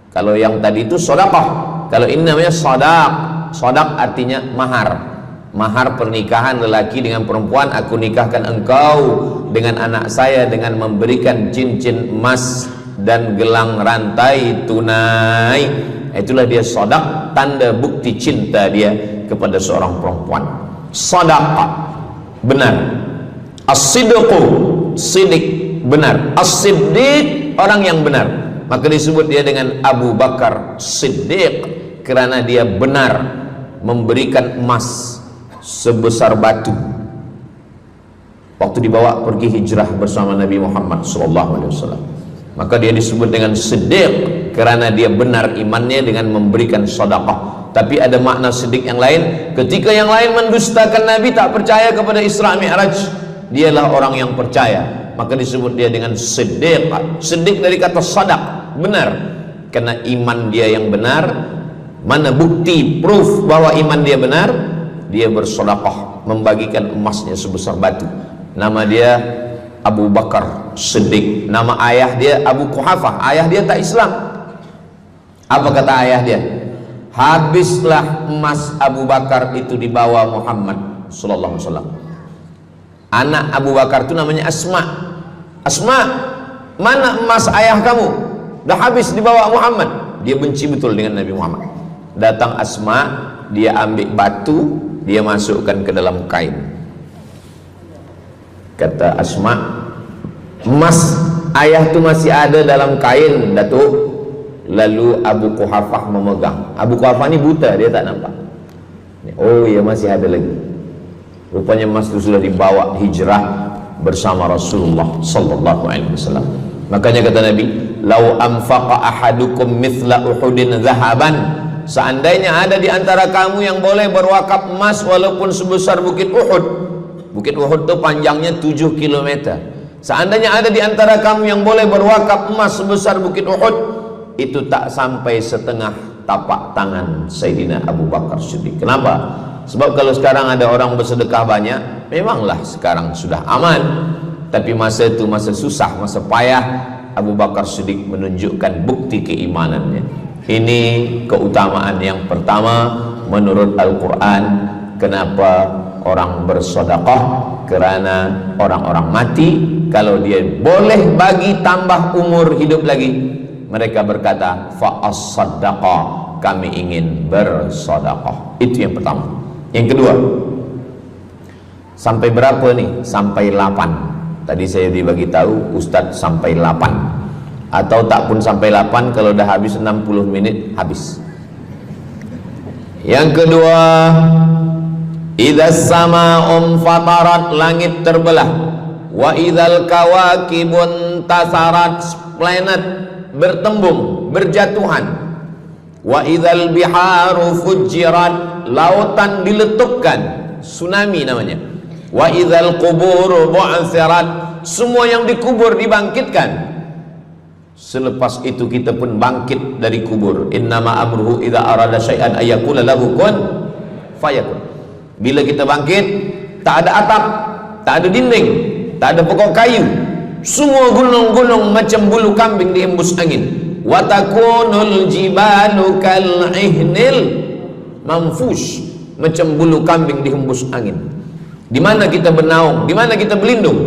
Kalau yang tadi itu sedekah, kalau ini namanya sadaq. Sadaq artinya mahar. Mahar pernikahan lelaki dengan perempuan, aku nikahkan engkau dengan anak saya dengan memberikan cincin emas dan gelang rantai tunai. Itulah dia sadaq, tanda bukti cinta dia kepada seorang perempuan. Sadaqah, benar. As-sidqu, sidik, benar. As-siddiq, orang yang benar. Maka disebut dia dengan Abu Bakar Siddiq, karena dia benar memberikan emas sebesar batu waktu dibawa pergi hijrah bersama Nabi Muhammad SAW. Maka dia disebut dengan Siddiq karena dia benar imannya dengan memberikan sedekah. Tapi ada makna siddiq yang lain. Ketika yang lain mendustakan Nabi, tak percaya kepada Isra Mi'raj, dialah orang yang percaya, maka disebut dia dengan Siddiq. Siddiq dari kata sadaq, benar, karena iman dia yang benar. Mana bukti, proof bahwa iman dia benar? Dia bersedekah, membagikan emasnya sebesar batu. Nama dia Abu Bakar Siddiq. Nama ayah dia Abu Quhafah. Ayah dia tak Islam. Apa kata ayah dia? Habislah emas Abu Bakar itu dibawa Muhammad sallallahu alaihi wasallam. Anak Abu Bakar itu namanya Asma. Asma, mana emas ayah kamu? Dah habis dibawa Muhammad. Dia benci betul dengan Nabi Muhammad. Datang Asma, dia ambil batu, dia masukkan ke dalam kain. Kata Asma, emas ayah tu masih ada dalam kain, Datuk. Lalu Abu Quhafah memegang. Abu Quhafah ni buta, dia tak nampak. Oh ya, masih ada lagi. Rupanya emas itu sudah dibawa hijrah bersama Rasulullah sallallahu alaihi wasallam. Makanya kata Nabi, "Lau anfaqa ahadukum mithla Uhudin zahaban." Seandainya ada di antara kamu yang boleh berwakaf emas walaupun sebesar Bukit Uhud. Bukit Uhud itu panjangnya 7 km. Seandainya ada di antara kamu yang boleh berwakaf emas sebesar Bukit Uhud, itu tak sampai setengah tapak tangan Sayyidina Abu Bakar Siddiq. Kenapa? Sebab kalau sekarang ada orang bersedekah banyak, memanglah sekarang sudah aman. Tapi masa itu masa susah, masa payah, Abu Bakar Siddiq menunjukkan bukti keimanannya. Ini keutamaan yang pertama menurut Al-Quran. Kenapa orang bersedekah? Karena orang-orang mati, kalau dia boleh bagi tambah umur hidup lagi, mereka berkata, fa'as-saddaqa, kami ingin bersedekah. Itu yang pertama. Yang kedua, sampai berapa nih? Sampai 8. Tadi saya dibagi tahu Ustadz sampai 8. Atau tak pun sampai 8, kalau dah habis 60 menit habis. Yang kedua, idzas sama'un fatarat, langit terbelah. Wa idzal kawakibun tasarat, planet bertembung, berjatuhan. Wa idzal biharu fujirat, lautan diletupkan, tsunami namanya. Wa idzal qubur bu'athirat, semua yang dikubur dibangkitkan. Selepas itu kita pun bangkit dari kubur. Innama amruhu idza arada syai'an ayyaqula lahu kun fayakun. Bila kita bangkit, tak ada atap, tak ada dinding, tak ada pokok kayu, semua gunung-gunung macam bulu kambing dihembus angin. Wa takunul jibalu kal ihnil manfush, macam bulu kambing dihembus angin. Di mana kita bernaung? Di mana kita berlindung?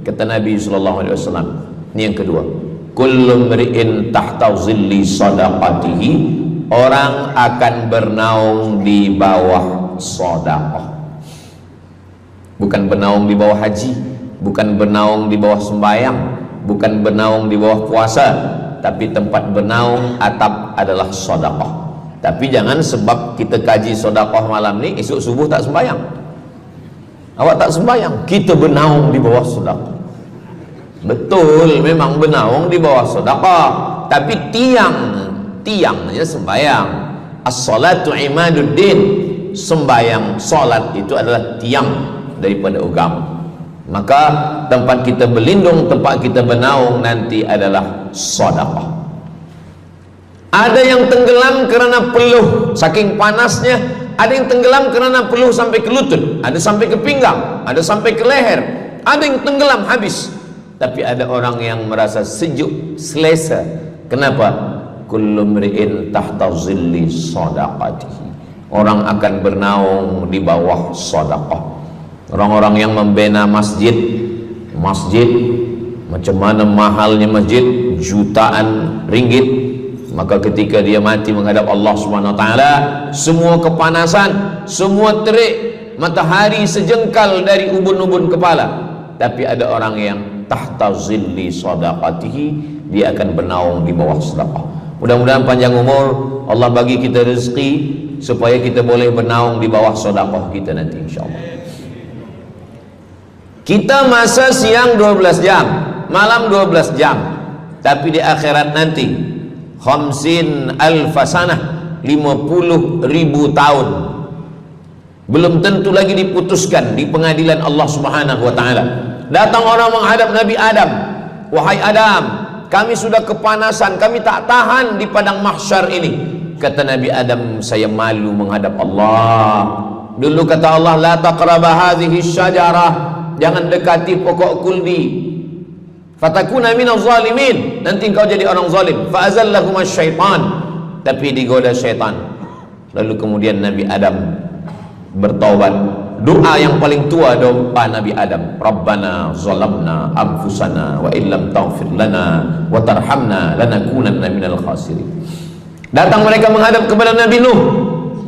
Kata Nabi sallallahu alaihi wasallam. Ini yang kedua. Kullu mri'in tahta zilli sadaqatihi, orang akan bernaung di bawah sedekah. Bukan bernaung di bawah haji, bukan bernaung di bawah sembahyang, bukan bernaung di bawah puasa, tapi tempat bernaung atap adalah sedekah. Tapi jangan sebab kita kaji sedekah malam ni, esok subuh tak sembahyang. Awak tak sembahyang, kita bernaung di bawah sedekah. Betul, memang bernaung di bawah sedekah, tapi tiangnya sembahyang. As-salatu imaduddin, sembahyang, salat itu adalah tiang daripada agama. Maka tempat kita berlindung, tempat kita bernaung nanti adalah sedekah. Ada yang tenggelam kerana peluh saking panasnya, ada yang tenggelam kerana peluh sampai ke lutut, ada sampai ke pinggang, ada sampai ke leher, ada yang tenggelam habis. Tapi ada orang yang merasa sejuk, selesa. Kenapa? Kullu mri'in tahta zilli sadaqatihi, orang akan bernaung di bawah sedekah. Orang-orang yang membina masjid, macam mana mahalnya masjid, jutaan ringgit, maka ketika dia mati menghadap Allah Subhanahu wa taala, semua kepanasan, semua terik matahari sejengkal dari ubun-ubun kepala, tapi ada orang yang tahta zilli sadaqatihi, dia akan bernaung di bawah sedekah. Mudah-mudahan panjang umur, Allah bagi kita rezeki supaya kita boleh bernaung di bawah sedekah kita nanti insyaallah. Kita masa siang 12 jam, malam 12 jam, tapi di akhirat nanti 50 alfasanah, 50.000 tahun, belum tentu lagi diputuskan di pengadilan Allah Subhanahu wa taala. Datang orang menghadap Nabi Adam, wahai Adam, kami sudah kepanasan, kami tak tahan di padang mahsyar ini. Kata Nabi Adam, saya malu menghadap Allah. Dulu kata Allah, la taqraba hadhihi syajarah, jangan dekati pokok kuldi, fatakuna minaz zalimin, nanti engkau jadi orang zalim. Fa azallahuma syaitan, tapi digoda syaitan. Lalu kemudian Nabi Adam bertaubat. Doa yang paling tua doa Nabi Adam, Rabbana zalamna anfusana wa illam taghfir lana wa tarhamna lanakunanna minal khasirin. Datang mereka menghadap kepada Nabi Nuh.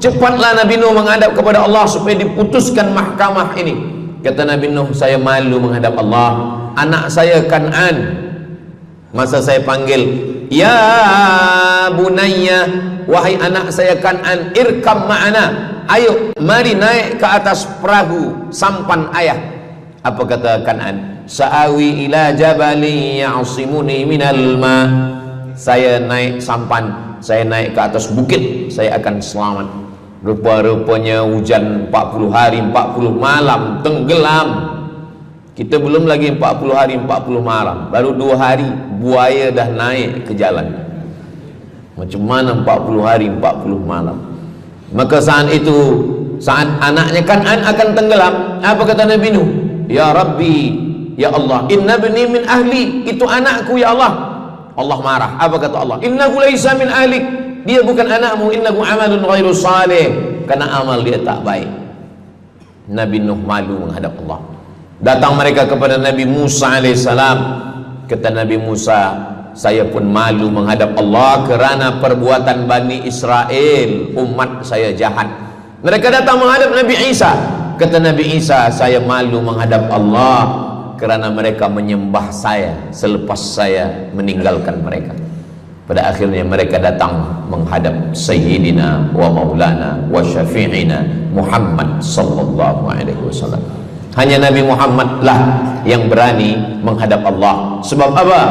Cepatlah Nabi Nuh menghadap kepada Allah supaya diputuskan mahkamah ini. Kata Nabi Nuh, saya malu menghadap Allah. Anak saya Kan'an, masa saya panggil, ya bunayya, wahai anak saya Kan'an, irkam ma'ana, ayo mari naik ke atas perahu sampan ayah. Apa kata Kan'an? Sa'awi ila jabali ya'simuni minal ma, saya naik sampan, saya naik ke atas bukit, saya akan selamat. Rupa-rupanya hujan 40 hari 40 malam, tenggelam. Kita belum lagi 40 hari 40 malam, baru 2 hari buaya dah naik ke jalan. Macam mana 40 hari 40 malam? Maka saat itu, saat anaknya Kan'an akan tenggelam, apa kata Nabi Nuh? Ya Rabbi, ya Allah, inna bni min ahli, itu anakku ya Allah. Allah marah. Apa kata Allah? Innahu laisa min ahlik, dia bukan anakmu. Innahu amalun ghairu salih, karena amal dia tak baik. Nabi Nuh malu menghadap Allah. Datang mereka kepada Nabi Musa alaihissalam. Kata Nabi Musa, saya pun malu menghadap Allah kerana perbuatan Bani Israel, umat saya jahat. Mereka datang menghadap Nabi Isa. Kata Nabi Isa, saya malu menghadap Allah kerana mereka menyembah saya selepas saya meninggalkan mereka. Pada akhirnya mereka datang menghadap Sayyidina wa Maulana wa Syafi'ina Muhammad sallallahu alaihi wasallam. Hanya Nabi Muhammad lah yang berani menghadap Allah. Sebab apa?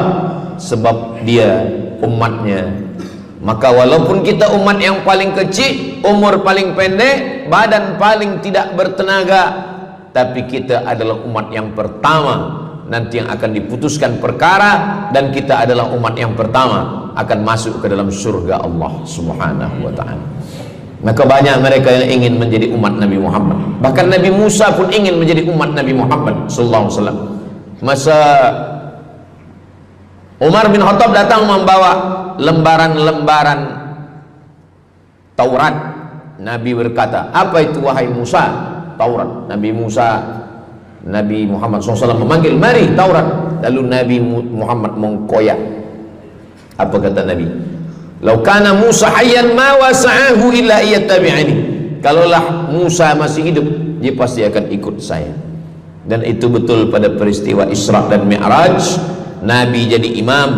Sebab dia umatnya. Maka walaupun kita umat yang paling kecil, umur paling pendek, badan paling tidak bertenaga, tapi kita adalah umat yang pertama nanti yang akan diputuskan perkara, dan kita adalah umat yang pertama akan masuk ke dalam surga Allah Subhanahu wa ta'ala. Maka banyak mereka yang ingin menjadi umat Nabi Muhammad. Bahkan Nabi Musa pun ingin menjadi umat Nabi Muhammad sallallahu alaihi wasallam. Masa Umar bin Khattab datang membawa lembaran-lembaran Taurat, Nabi berkata, apa itu wahai Musa? Taurat. Nabi Muhammad SAW memanggil, mari Taurat. Lalu Nabi Muhammad mengkoyak. Apa kata Nabi? Lau kana Musa hayyan ma wasa'ahu illa iyattabi'ani. Kalaulah Musa masih hidup, dia pasti akan ikut saya. Dan itu betul pada peristiwa Isra dan Mi'raj. Nabi jadi imam,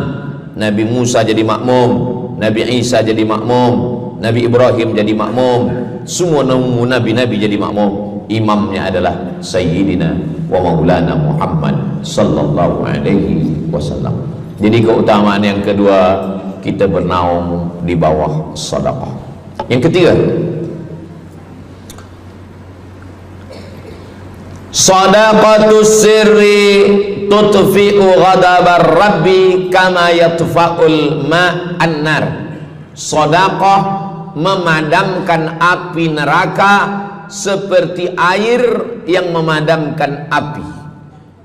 Nabi Musa jadi makmum, Nabi Isa jadi makmum, Nabi Ibrahim jadi makmum, semua nabi-nabi jadi makmum. Imamnya adalah Sayyidina wa Maulana Muhammad sallallahu alaihi wasallam. Jadi keutamaan yang kedua, kita bernaung di bawah sedekah. Yang ketiga, sadaqatus sirri tutfi'u ghadabar rabbi kama yatfa'ul ma'an nar. Sedekah memadamkan api neraka seperti air yang memadamkan api.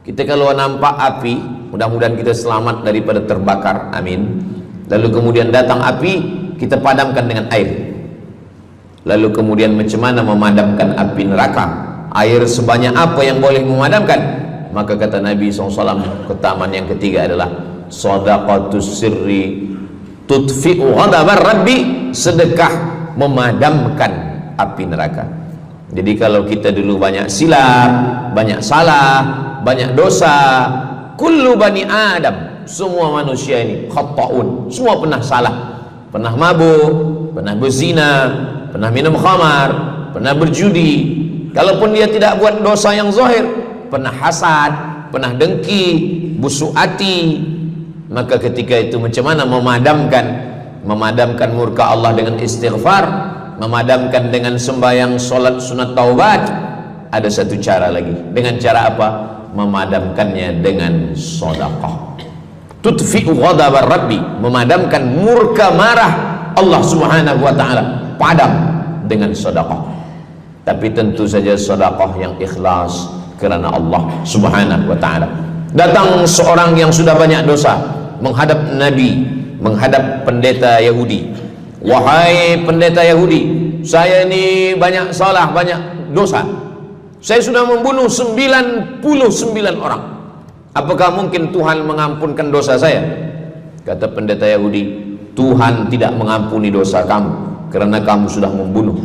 Kita kalau nampak api, mudah-mudahan kita selamat daripada terbakar, amin. Lalu kemudian datang api, kita padamkan dengan air. Lalu kemudian macam mana memadamkan api neraka? Air sebanyak apa yang boleh memadamkan? Maka kata Nabi SAW, keutamaan yang ketiga adalah sadaqatus sirri tutfi'u ghadabar rabbi, sedekah memadamkan api neraka. Jadi kalau kita dulu banyak silap, banyak salah, banyak dosa. Kullu bani Adam, semua manusia ini khata'un, semua pernah salah, pernah mabuk, pernah berzina, pernah minum khamar, pernah berjudi. Kalaupun dia tidak buat dosa yang zahir, pernah hasad, pernah dengki, busuk hati. Maka ketika itu macam mana memadamkan murka Allah dengan istighfar, memadamkan dengan sembahyang, solat, sunat, taubat? Ada satu cara lagi. Dengan cara apa? Memadamkannya dengan sedekah. Tudfi'u ghadabar rabbi, memadamkan murka marah Allah subhanahu wa ta'ala, padam dengan sedekah. Tapi tentu saja sedekah yang ikhlas kerana Allah subhanahu wa ta'ala. Datang seorang yang sudah banyak dosa menghadap Nabi, menghadap pendeta Yahudi. Wahai pendeta Yahudi, saya ini banyak salah, banyak dosa. Saya sudah membunuh 99 orang. Apakah mungkin Tuhan mengampunkan dosa saya? Kata pendeta Yahudi, Tuhan tidak mengampuni dosa kamu kerana kamu sudah membunuh.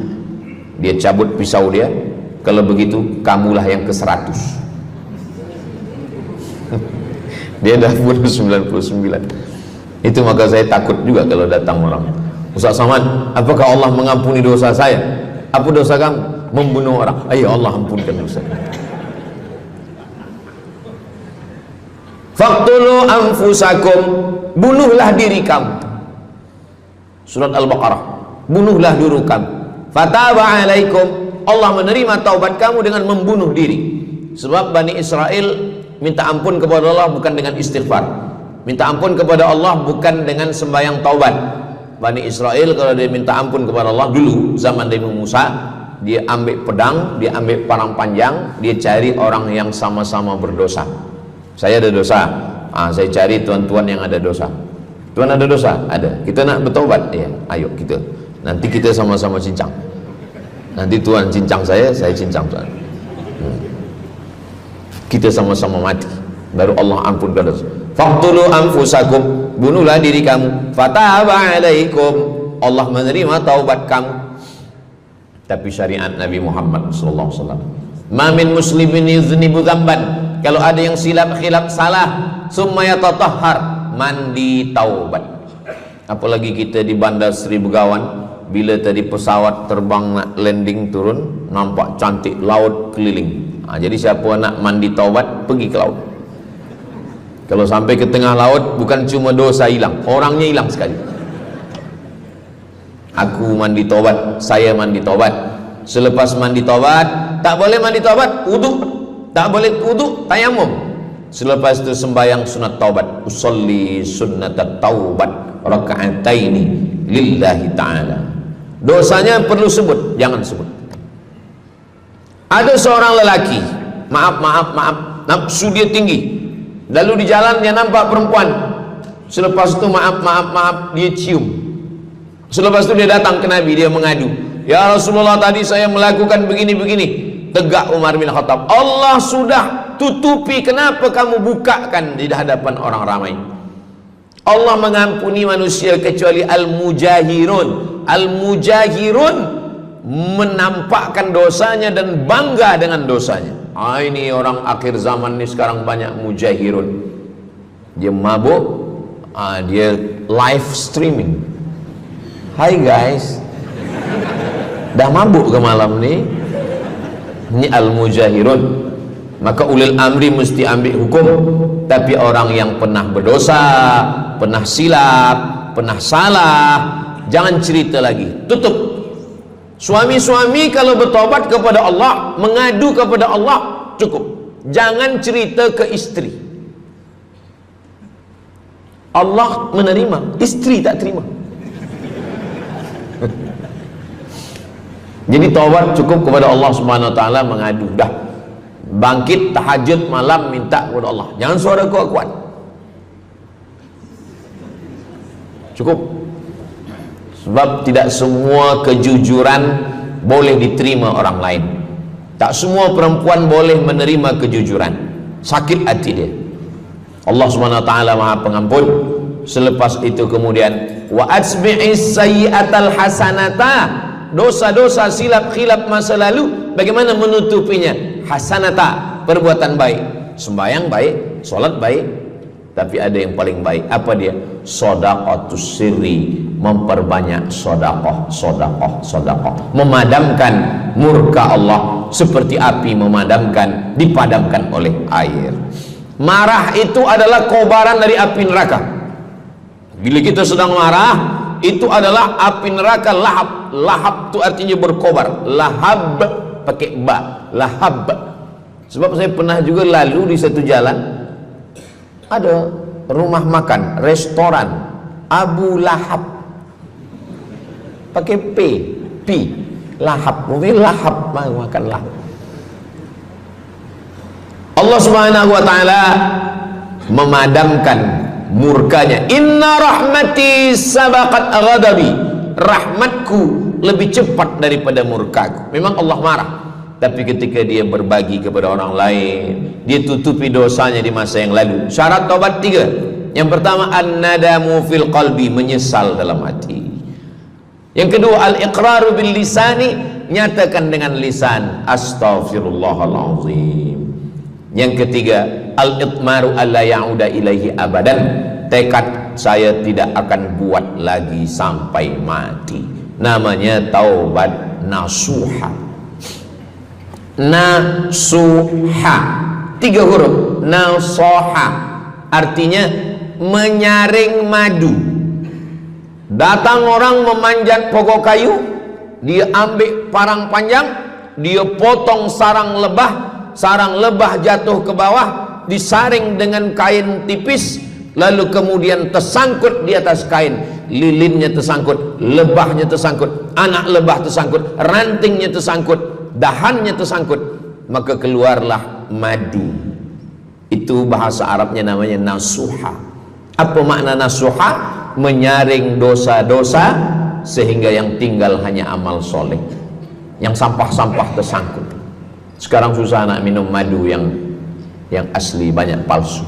Dia cabut pisau dia. Kalau begitu kamulah yang ke-100. Dia dah bunuh 99. Itu maka saya takut juga kalau datang orang, Ustaz Samad, apakah Allah mengampuni dosa saya? Apa dosa kamu? Membunuh orang. Ayo Allah ampunkan dosa. Faqtulu anfusakum, bunuhlah diri kamu. Surat Al-Baqarah. Bunuhlah diri kamu. Fataba alaikum, Allah menerima taubat kamu dengan membunuh diri. Sebab Bani Israel minta ampun kepada Allah bukan dengan istighfar, minta ampun kepada Allah bukan dengan sembahyang taubat. Bani Israel kalau dia minta ampun kepada Allah dulu zaman Nabi Musa, dia ambil pedang, dia ambil parang panjang, dia cari orang yang sama-sama berdosa. Saya ada dosa, saya cari tuan-tuan yang ada dosa. Tuan ada dosa? Ada. Kita nak bertaubat? Ya, ayo kita. Nanti kita sama-sama cincang. Nanti tuan cincang saya cincang tuan. Kita sama-sama mati, baru Allah ampunkan dosa. Faqtulu anfusakum, bunuhlah diri kamu. Fataba alaikum, Allah menerima taubat kamu. Tapi syariat Nabi Muhammad sallallahu alaihi wasallam, ma min muslimin yuznibu dzamban, kalau ada yang silap khilaf salah, summa yatatahhar, mandi taubat. Apalagi kita di Bandar Seri Begawan, bila tadi pesawat terbang nak landing turun, nampak cantik laut keliling. Jadi siapa nak mandi taubat, pergi ke laut. Kalau sampai ke tengah laut, bukan cuma dosa hilang, orangnya hilang sekali. Aku mandi taubat, saya mandi taubat. Selepas mandi taubat, tak boleh mandi taubat, wudu. Tak boleh wudu, tayamum. Selepas itu sembahyang sunat taubat, usolli sunnatat taubat raka'ataini lillahi ta'ala. Dosanya perlu sebut, jangan sebut. Ada seorang lelaki, maaf, nafsu dia tinggi. Lalu di jalan dia nampak perempuan. Selepas itu maaf, dia cium. Selepas itu dia datang ke Nabi, dia mengadu, ya Rasulullah, tadi saya melakukan begini. Tegak Umar bin Khattab, Allah sudah tutupi, kenapa kamu bukakan di hadapan orang ramai? Allah mengampuni manusia kecuali al-mujahirun. Al-mujahirun menampakkan dosanya dan bangga dengan dosanya. Ini orang akhir zaman ini sekarang banyak mujahirun. Dia mabuk, dia live streaming. Hai guys, dah mabuk ke malam ni? Ini al-mujahirun. Maka ulil amri mesti ambil hukum. Tapi orang yang pernah berdosa, pernah silap, pernah salah, jangan cerita lagi, tutup. Suami-suami kalau bertobat kepada Allah, mengadu kepada Allah, cukup. Jangan cerita ke istri. Allah menerima, istri tak terima. Jadi taubat cukup kepada Allah Subhanahu wa taala, mengadu dah. Bangkit tahajud malam minta kepada Allah. Jangan suara kuat-kuat. Cukup. Sebab tidak semua kejujuran boleh diterima orang lain. Tak semua perempuan boleh menerima kejujuran. Sakit hati dia. Allah Subhanahu wa taala Maha Pengampun. Selepas itu kemudian wa asbi'is sayyi'atal hasanata, dosa-dosa silap khilaf masa lalu bagaimana menutupinya? Hasanata, perbuatan baik. sembahyang baik, sholat baik, tapi ada yang paling baik. Apa dia? Shadaqatus sirri, memperbanyak sedekah, sedekah, sedekah, memadamkan murka Allah seperti api dipadamkan oleh air. Marah itu adalah kobaran dari api neraka. Bila kita sedang marah, itu adalah api neraka lahab. Lahab itu artinya berkobar. Lahab pakai ba, lahab. Sebab saya pernah juga lalu di satu jalan, ada rumah makan, restoran Abu Lahab, pakai P, lahab, mungkin lahab, makan lahab. Allah Subhanahu wa taala memadamkan murkanya. Inna rahmati sabaqat ghadabi, rahmatku lebih cepat daripada murkaku. Memang Allah marah, tapi ketika dia berbagi kepada orang lain, dia tutupi dosanya di masa yang lalu. Syarat taubat 3. Yang pertama, an-nadamu fil qalbi, menyesal dalam hati. Yang kedua, al-iqraru bil lisani, nyatakan dengan lisan, astaghfirullahalazim. Yang ketiga, al-itmaru alla ya'uda ilaihi abadan, tekad saya tidak akan buat lagi sampai mati. Namanya taubat nasuha. Nasuha, 3 huruf. Nasoha artinya menyaring madu. Datang orang memanjat pokok kayu, dia ambil parang panjang, dia potong sarang lebah jatuh ke bawah, disaring dengan kain tipis, lalu kemudian tersangkut di atas kain. Lilinnya tersangkut, lebahnya tersangkut, anak lebah tersangkut, rantingnya tersangkut, dahannya tersangkut, maka keluarlah madu. Itu bahasa Arabnya namanya nasuha. Apa makna nasuha? Menyaring dosa-dosa sehingga yang tinggal hanya amal soleh, yang sampah-sampah tersangkut. Sekarang susah nak minum madu yang asli, banyak palsu.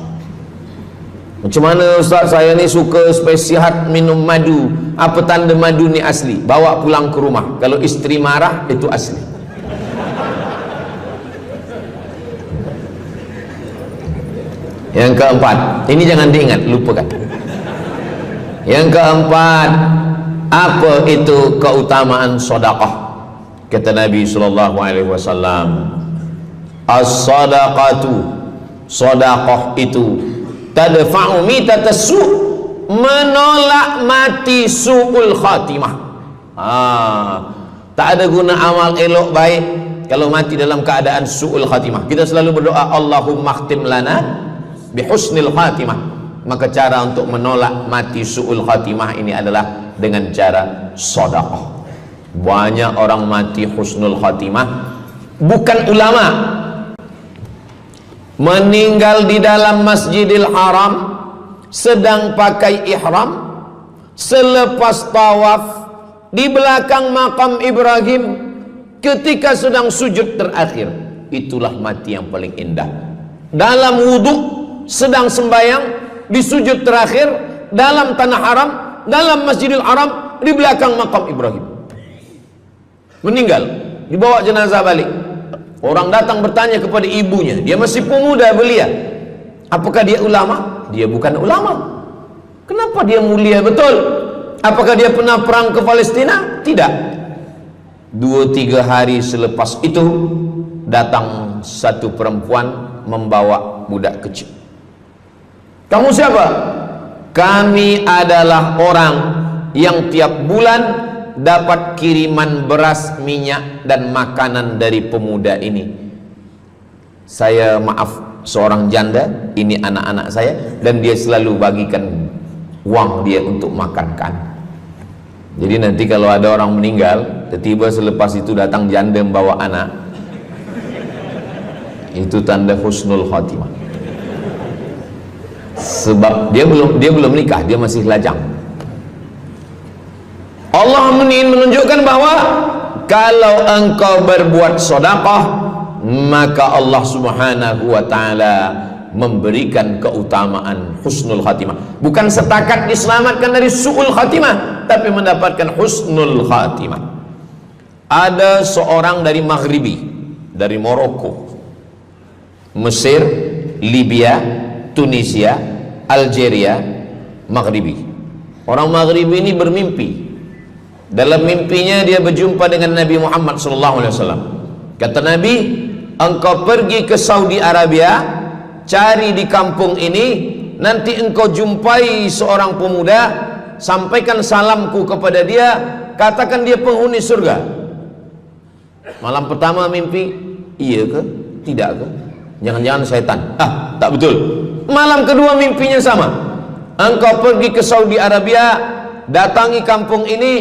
Macam mana Ustaz, saya ni suka spesial minum madu, apa tanda madu ni asli? Bawa pulang ke rumah, kalau istri marah itu asli. Yang keempat, ini jangan diingat, lupakan. Yang keempat, apa itu keutamaan sedekah? Kata Nabi sallallahu alaihi wasallam, as-sadaqatu, sedekah itu tadfa'u mitatassu, menolak mati su'ul khatimah. Tak ada guna amal elok baik kalau mati dalam keadaan su'ul khatimah. Kita selalu berdoa, Allahumma khtim lana bihusnil khatimah. Maka cara untuk menolak mati su'ul khatimah ini adalah dengan cara sedekah. Banyak orang mati husnul khatimah, bukan ulama, meninggal di dalam Masjidil Haram sedang pakai ihram, selepas tawaf di belakang makam Ibrahim ketika sedang sujud terakhir. Itulah mati yang paling indah. Dalam wudhu sedang sembahyang, di sujud terakhir dalam tanah haram, dalam Masjidil Haram, di belakang makam Ibrahim. Meninggal, dibawa jenazah balik. Orang datang bertanya kepada ibunya, dia masih pemuda belia, apakah dia ulama? Dia bukan ulama. Kenapa dia mulia betul? Apakah dia pernah perang ke Palestina? Tidak. 2-3 hari selepas itu datang satu perempuan membawa budak kecil. Kamu siapa? Kami adalah orang yang tiap bulan dapat kiriman beras, minyak dan makanan dari pemuda ini. Saya maaf, seorang janda, ini anak-anak saya, dan dia selalu bagikan uang dia untuk makan kan. Jadi nanti kalau ada orang meninggal, tiba-tiba selepas itu datang janda membawa anak, itu tanda husnul khatimah. Sebab dia belum nikah, dia masih lajang. Allah menunjukkan bahwa kalau engkau berbuat sedekah, maka Allah Subhanahu wa taala memberikan keutamaan husnul khatimah. Bukan setakat diselamatkan dari su'ul khatimah, tapi mendapatkan husnul khatimah. Ada seorang dari Maghribi, dari Maroko, Mesir, Libya, Tunisia, Algeria, Maghribi. Orang Maghribi ini bermimpi. Dalam mimpinya dia berjumpa dengan Nabi Muhammad SAW. Kata Nabi, engkau pergi ke Saudi Arabia, cari di kampung ini, nanti engkau jumpai seorang pemuda, sampaikan salamku kepada dia, katakan dia penghuni surga. Malam pertama mimpi, iya ke? Tidak ke? Jangan-jangan syaitan. Tak betul. Malam kedua mimpinya sama. Engkau pergi ke Saudi Arabia, datangi kampung ini,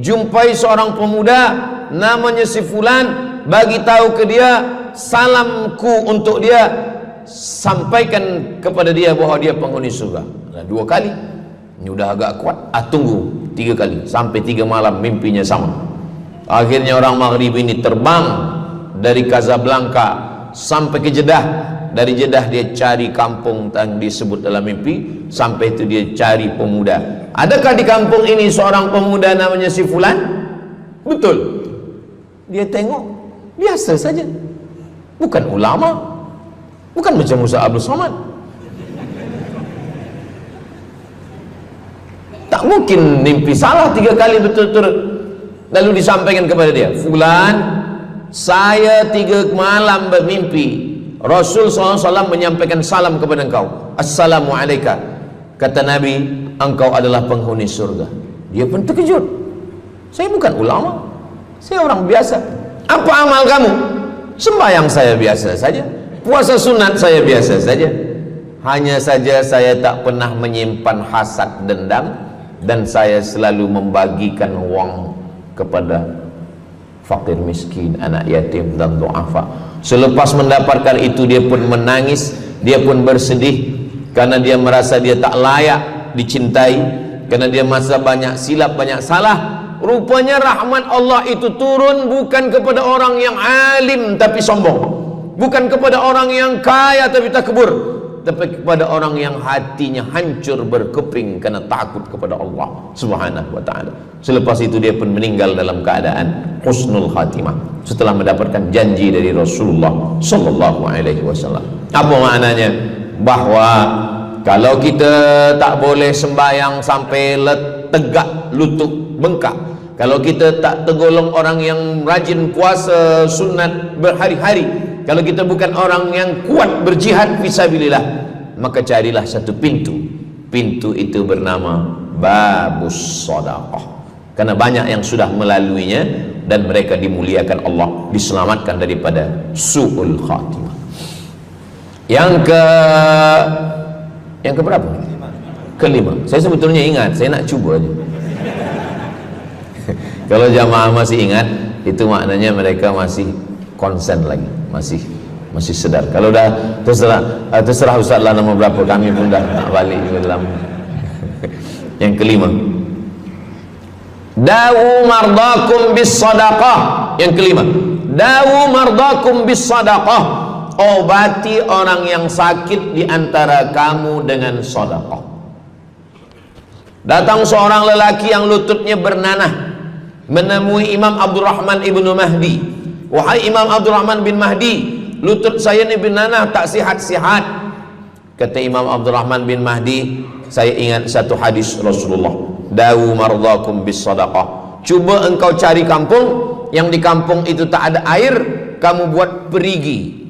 jumpai seorang pemuda namanya si fulan, bagi tahu ke dia, salamku untuk dia, sampaikan kepada dia bahwa dia penghuni surga. Nah, 2 kali. Ini udah agak kuat. Tunggu 3 kali, sampai 3 malam mimpinya sama. Akhirnya orang Maghrib ini terbang dari Casablanca sampai ke Jeddah. Dari Jeddah dia cari kampung yang disebut dalam mimpi. Sampai itu dia cari pemuda. Adakah di kampung ini seorang pemuda namanya si fulan? Betul. Dia tengok, biasa saja. Bukan ulama, bukan macam Musa Abdul Somad. Tak mungkin mimpi salah 3 kali betul-betul. Lalu disampaikan kepada dia, fulan, saya 3 malam bermimpi Rasul SAW menyampaikan salam kepada engkau. Assalamualaikum. Kata Nabi, engkau adalah penghuni surga. Dia pun terkejut. Saya bukan ulama, saya orang biasa. Apa amal kamu? Sembahyang saya biasa saja, puasa sunat saya biasa saja. Hanya saja saya tak pernah menyimpan hasad dendam, dan saya selalu membagikan uang kepada fakir miskin, anak yatim dan du'afa. Selepas mendapatkan itu dia pun menangis, dia pun bersedih karena dia merasa dia tak layak dicintai, karena dia merasa banyak silap, banyak salah. Rupanya rahmat Allah itu turun bukan kepada orang yang alim tapi sombong, bukan kepada orang yang kaya tapi takbur, tapi kepada orang yang hatinya hancur berkeping karena takut kepada Allah Subhanahu wa ta'ala. Selepas itu dia pun meninggal dalam keadaan husnul khatimah setelah mendapatkan janji dari Rasulullah sallallahu alaihi wasallam. Apa maknanya? Bahwa kalau kita tak boleh sembahyang sampai tegak lutut bengkak, kalau kita tak tergolong orang yang rajin puasa sunat berhari-hari, kalau kita bukan orang yang kuat berjihad fisabilillah, maka carilah satu pintu. Pintu itu bernama babus sedekah. Karena banyak yang sudah melaluinya dan mereka dimuliakan Allah, diselamatkan daripada su'ul khatimah. Yang ke berapa? Kelima. Saya sebetulnya ingat, saya nak cuba aja. Kalau jamaah masih ingat, itu maknanya mereka masih konsen lagi, masih sedar. Kalau dah terserah Ustaz lah nama berapa, kami pun dah nak balik ke dalam. Yang kelima, dawu mardakum bis sadaqah. Yang kelima, dawu mardakum bis sadaqah. Obati orang yang sakit di antara kamu dengan sedekah. Datang seorang lelaki yang lututnya bernanah menemui Imam Abdurrahman ibnu Mahdi. Wahai Imam Abdurrahman bin Mahdi, lutut saya ni bernanah tak sihat-sihat. Kata Imam Abdurrahman bin Mahdi, saya ingat satu hadis Rasulullah, dawu mardakum bis sadaqah. Cuba engkau cari kampung yang di kampung itu tak ada air, kamu buat perigi.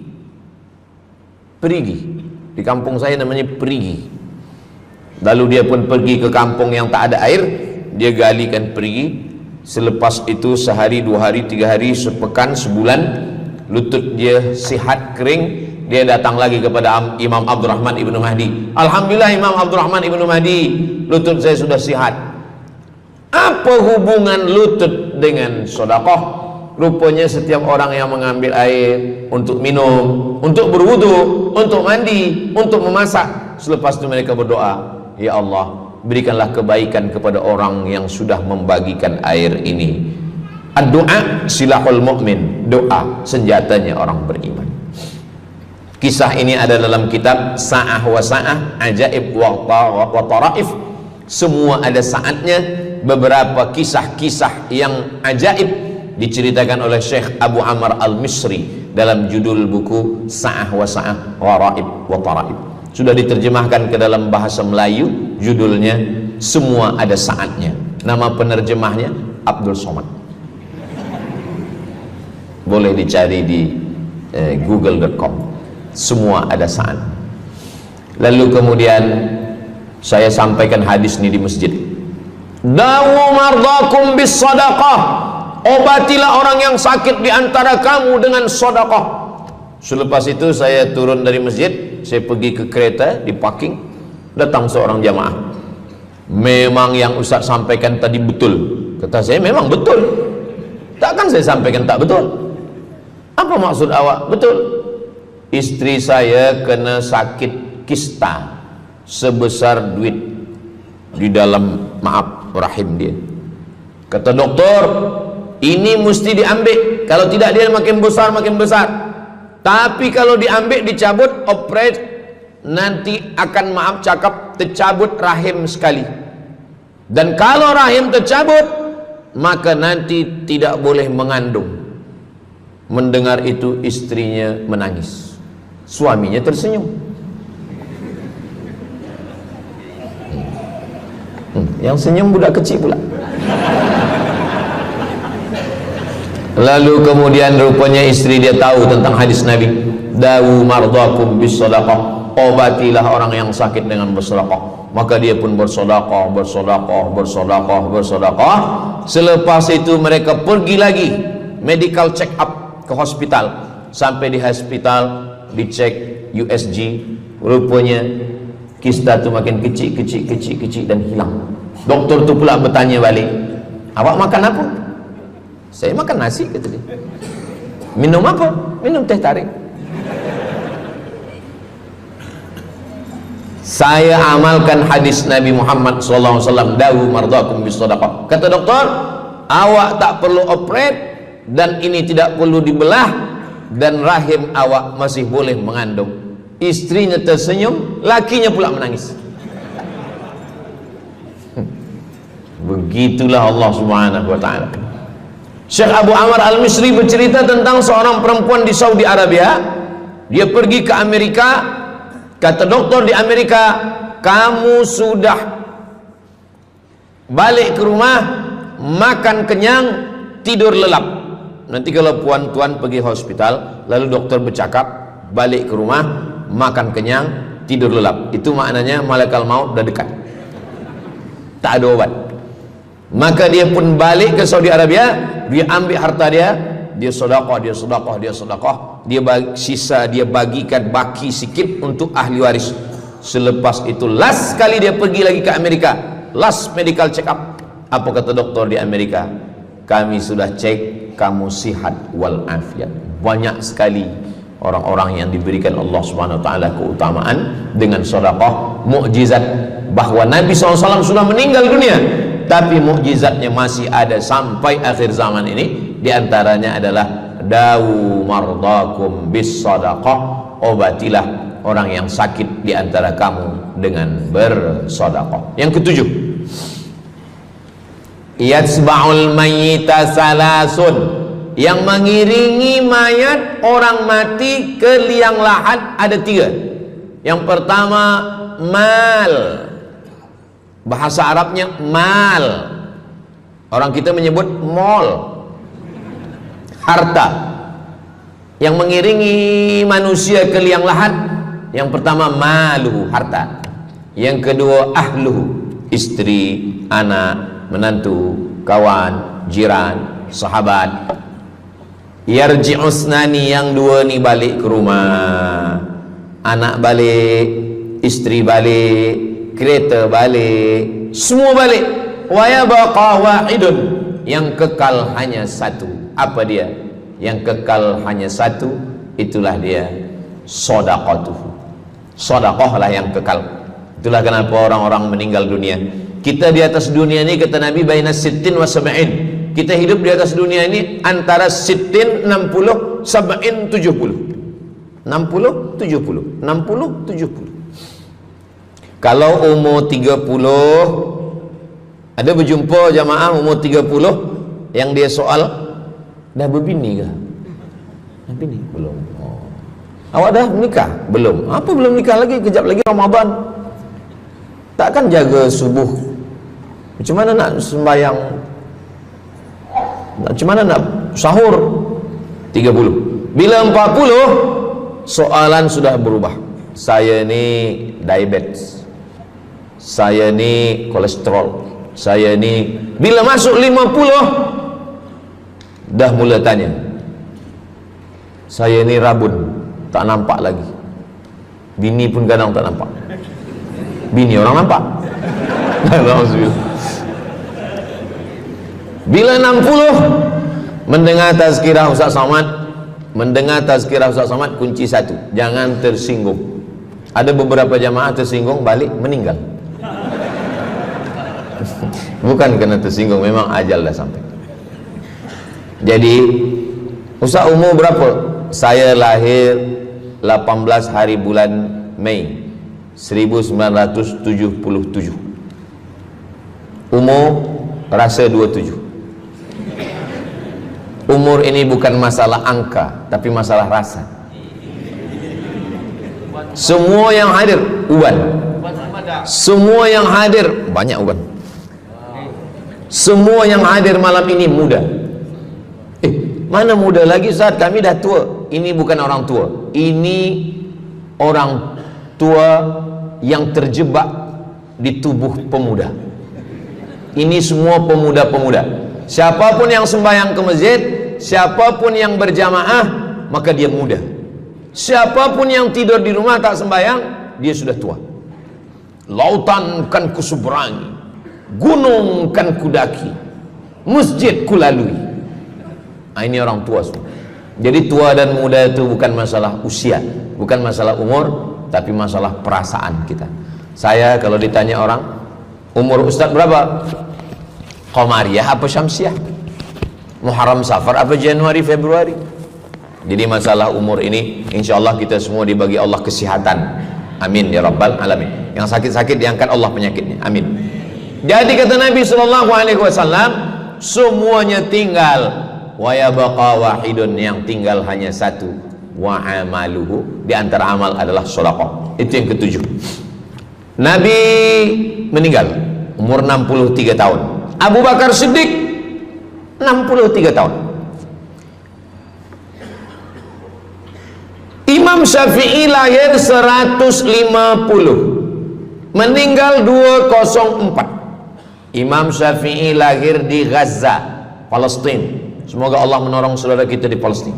Perigi, di kampung saya namanya perigi. Lalu dia pun pergi ke kampung yang tak ada air, dia galikan perigi. Selepas itu sehari, 2 hari, 3 hari, sepekan, sebulan, lutut dia sihat kering. Dia datang lagi kepada Imam Abdurrahman ibnu Mahdi. Alhamdulillah Imam Abdurrahman ibnu Mahdi, lutut saya sudah sihat. Apa hubungan lutut dengan sedekah? Rupanya setiap orang yang mengambil air untuk minum, untuk berwudu, untuk mandi, untuk memasak, selepas itu mereka berdoa, ya Allah, berikanlah kebaikan kepada orang yang sudah membagikan air ini. Ad-du'a silahul mu'min, doa senjatanya orang beriman. Kisah ini ada dalam kitab Sa'ah wa Sa'ah, Ajaib wa Taraif. Semua ada saatnya. Beberapa kisah-kisah yang ajaib diceritakan oleh Syekh Abu Amr Al-Misri dalam judul buku Sa'ah wa Sa'ah Gharaib wa Taraib. Sudah diterjemahkan ke dalam bahasa Melayu, judulnya Semua Ada Saatnya. Nama penerjemahnya Abdul Somad. Boleh dicari di google.com. Semua ada saat. Lalu kemudian saya sampaikan hadis ini di masjid. Dawu mardakum bis sadaqah. Obatilah orang yang sakit di antara kamu dengan sedekah. Selepas itu saya turun dari masjid, saya pergi ke kereta, di parking, datang seorang jamaah. Memang yang Ustaz sampaikan tadi betul. Kata saya, memang betul. Takkan saya sampaikan tak betul? Apa maksud awak? Betul. Istri saya kena sakit kista sebesar duit di dalam, maaf, rahim dia. Kata doktor, ini mesti diambil, kalau tidak dia makin besar makin besar. Tapi kalau diambil, dicabut, operate, nanti akan, maaf cakap, tercabut rahim sekali. Dan kalau rahim tercabut, maka nanti tidak boleh mengandung. Mendengar itu istrinya menangis, suaminya tersenyum. Yang senyum budak kecil pula. Lalu kemudian rupanya istri dia tahu tentang hadis Nabi, dawu mardakum bis sadaqah. Obatilah orang yang sakit dengan bersedekah. Maka dia pun bersedekah, bersedekah, bersedekah, bersedekah. Selepas itu mereka pergi lagi medical check up ke hospital. Sampai di hospital dicek USG, rupanya kista itu makin kecil, kecil, kecil, kecil dan hilang. Doktor tu pula bertanya balik, awak makan apa? Saya makan nasi, kata dia. Minum apa? Minum teh tarik. Saya amalkan hadis Nabi Muhammad SAW, dawu mardakum bis sadaqah. Kata doktor, awak tak perlu operate dan ini tidak perlu dibelah, dan rahim awak masih boleh mengandung. Istrinya tersenyum, lakinya pula menangis. Begitulah Allah Subhanahu wa taala. Syekh Abu Amr Al-Misri bercerita tentang seorang perempuan di Saudi Arabia. Dia pergi ke Amerika. Kata doktor di Amerika, kamu sudah balik ke rumah, makan kenyang, tidur lelap. Nanti kalau puan-tuan pergi hospital, lalu dokter bercakap, balik ke rumah, makan kenyang, tidur lelap, itu maknanya malaikat maut dah dekat, tak ada obat. Maka dia pun balik ke Saudi Arabia, dia ambil harta dia, dia sedekah, dia sedekah, dia sedekah, dia sisa dia bagikan baki sikit untuk ahli waris. Selepas itu last kali dia pergi lagi ke Amerika, last medical check up. Apa kata doktor di Amerika? Kami sudah cek, kamu sihat wal afiat. Banyak sekali orang-orang yang diberikan Allah Subhanahu wa taala keutamaan dengan sedekah, mukjizat bahwa Nabi SAW sudah meninggal dunia, tapi mukjizatnya masih ada sampai akhir zaman ini. Di antaranya adalah dawu mardakum bis sadaqah, obatilah orang yang sakit di antara kamu dengan bersedekah. Yang ketujuh, yatsba'ul mayyita salasun, yang mengiringi mayat orang mati ke liang lahat ada tiga. Yang pertama mal, bahasa Arabnya mal, orang kita menyebut mall, harta. Yang mengiringi manusia ke liang lahat, yang pertama maluhu, harta. Yang kedua ahluhu, istri, anak, menantu, kawan, jiran, sahabat. Yarji'usnani, yang dua ni balik ke rumah, anak balik, istri balik, kereta balik, semua balik. Wa yabqa wahidun, yang kekal hanya satu. Apa dia? Yang kekal hanya satu, itulah dia sedekatuhu. Sedekahlah yang kekal. Itulah kenapa orang-orang meninggal dunia. Kita di atas dunia ini, kata Nabi, baina sittin wa sab'in. Kita hidup di atas dunia ini antara sittin, 60, sab'in, 70. 60, 70, 60, 70. Kalau umur 30, ada berjumpa jamaah umur 30 yang dia soal, dah berbini ke? Nabi ni belum. Oh. Awak dah menikah? Belum. Apa belum nikah lagi? Kejap lagi Ramadan. Takkan jaga subuh? Macam mana nak sembahyang? Macam mana nak sahur? 30. Bila 40, soalan sudah berubah. Saya ni diabetes, saya ni kolesterol, saya ni. Bila masuk 50, dah mula tanya, saya ni rabun, tak nampak lagi. Bini pun kadang tak nampak. Bini orang nampak. Bila 60, mendengar tazkirah Ustaz Somad, kunci satu, jangan tersinggung. Ada beberapa jamaah tersinggung, balik meninggal. Bukan kerana tersinggung, memang ajal dah sampai. Jadi Ustaz umur berapa? Saya lahir 18 hari bulan Mei 1977. Umur rasa 27. Umur ini bukan masalah angka, tapi masalah rasa. Semua yang hadir uban, semua yang hadir banyak uban, semua yang hadir malam ini muda. Mana muda lagi Ustaz? Kami dah tua. Ini bukan orang tua, ini orang tua yang terjebak di tubuh pemuda. Ini semua pemuda-pemuda. Siapapun yang sembahyang ke masjid, siapapun yang berjamaah, maka dia muda. Siapapun yang tidur di rumah tak sembahyang, dia sudah tua. Lautan kan kuseberangi, gunung kan kudaki, masjid kulalui. Ini orang tua semua. Jadi tua dan muda itu bukan masalah usia, bukan masalah umur, tapi masalah perasaan kita. Saya kalau ditanya orang, umur Ustaz berapa? Qamariyah apa Syamsiah? Muharram Safar apa Januari Februari? Jadi masalah umur ini insyaallah kita semua dibagi Allah kesihatan. Amin ya rabbal alamin. Yang sakit-sakit diangkat Allah penyakitnya. Amin. Jadi kata Nabi sallallahu alaihi wasallam, semuanya tinggal, wa yabqa wahidun, yang tinggal hanya satu, wa amaluhu, di antara amal adalah sedekah. Itu yang ketujuh. Nabi meninggal umur 63 tahun. Abu Bakar Siddiq 63 tahun. Imam Syafi'i lahir 150, meninggal 204. Imam Syafi'i lahir di Gaza, Palestina. Semoga Allah menolong saudara kita di Palestina.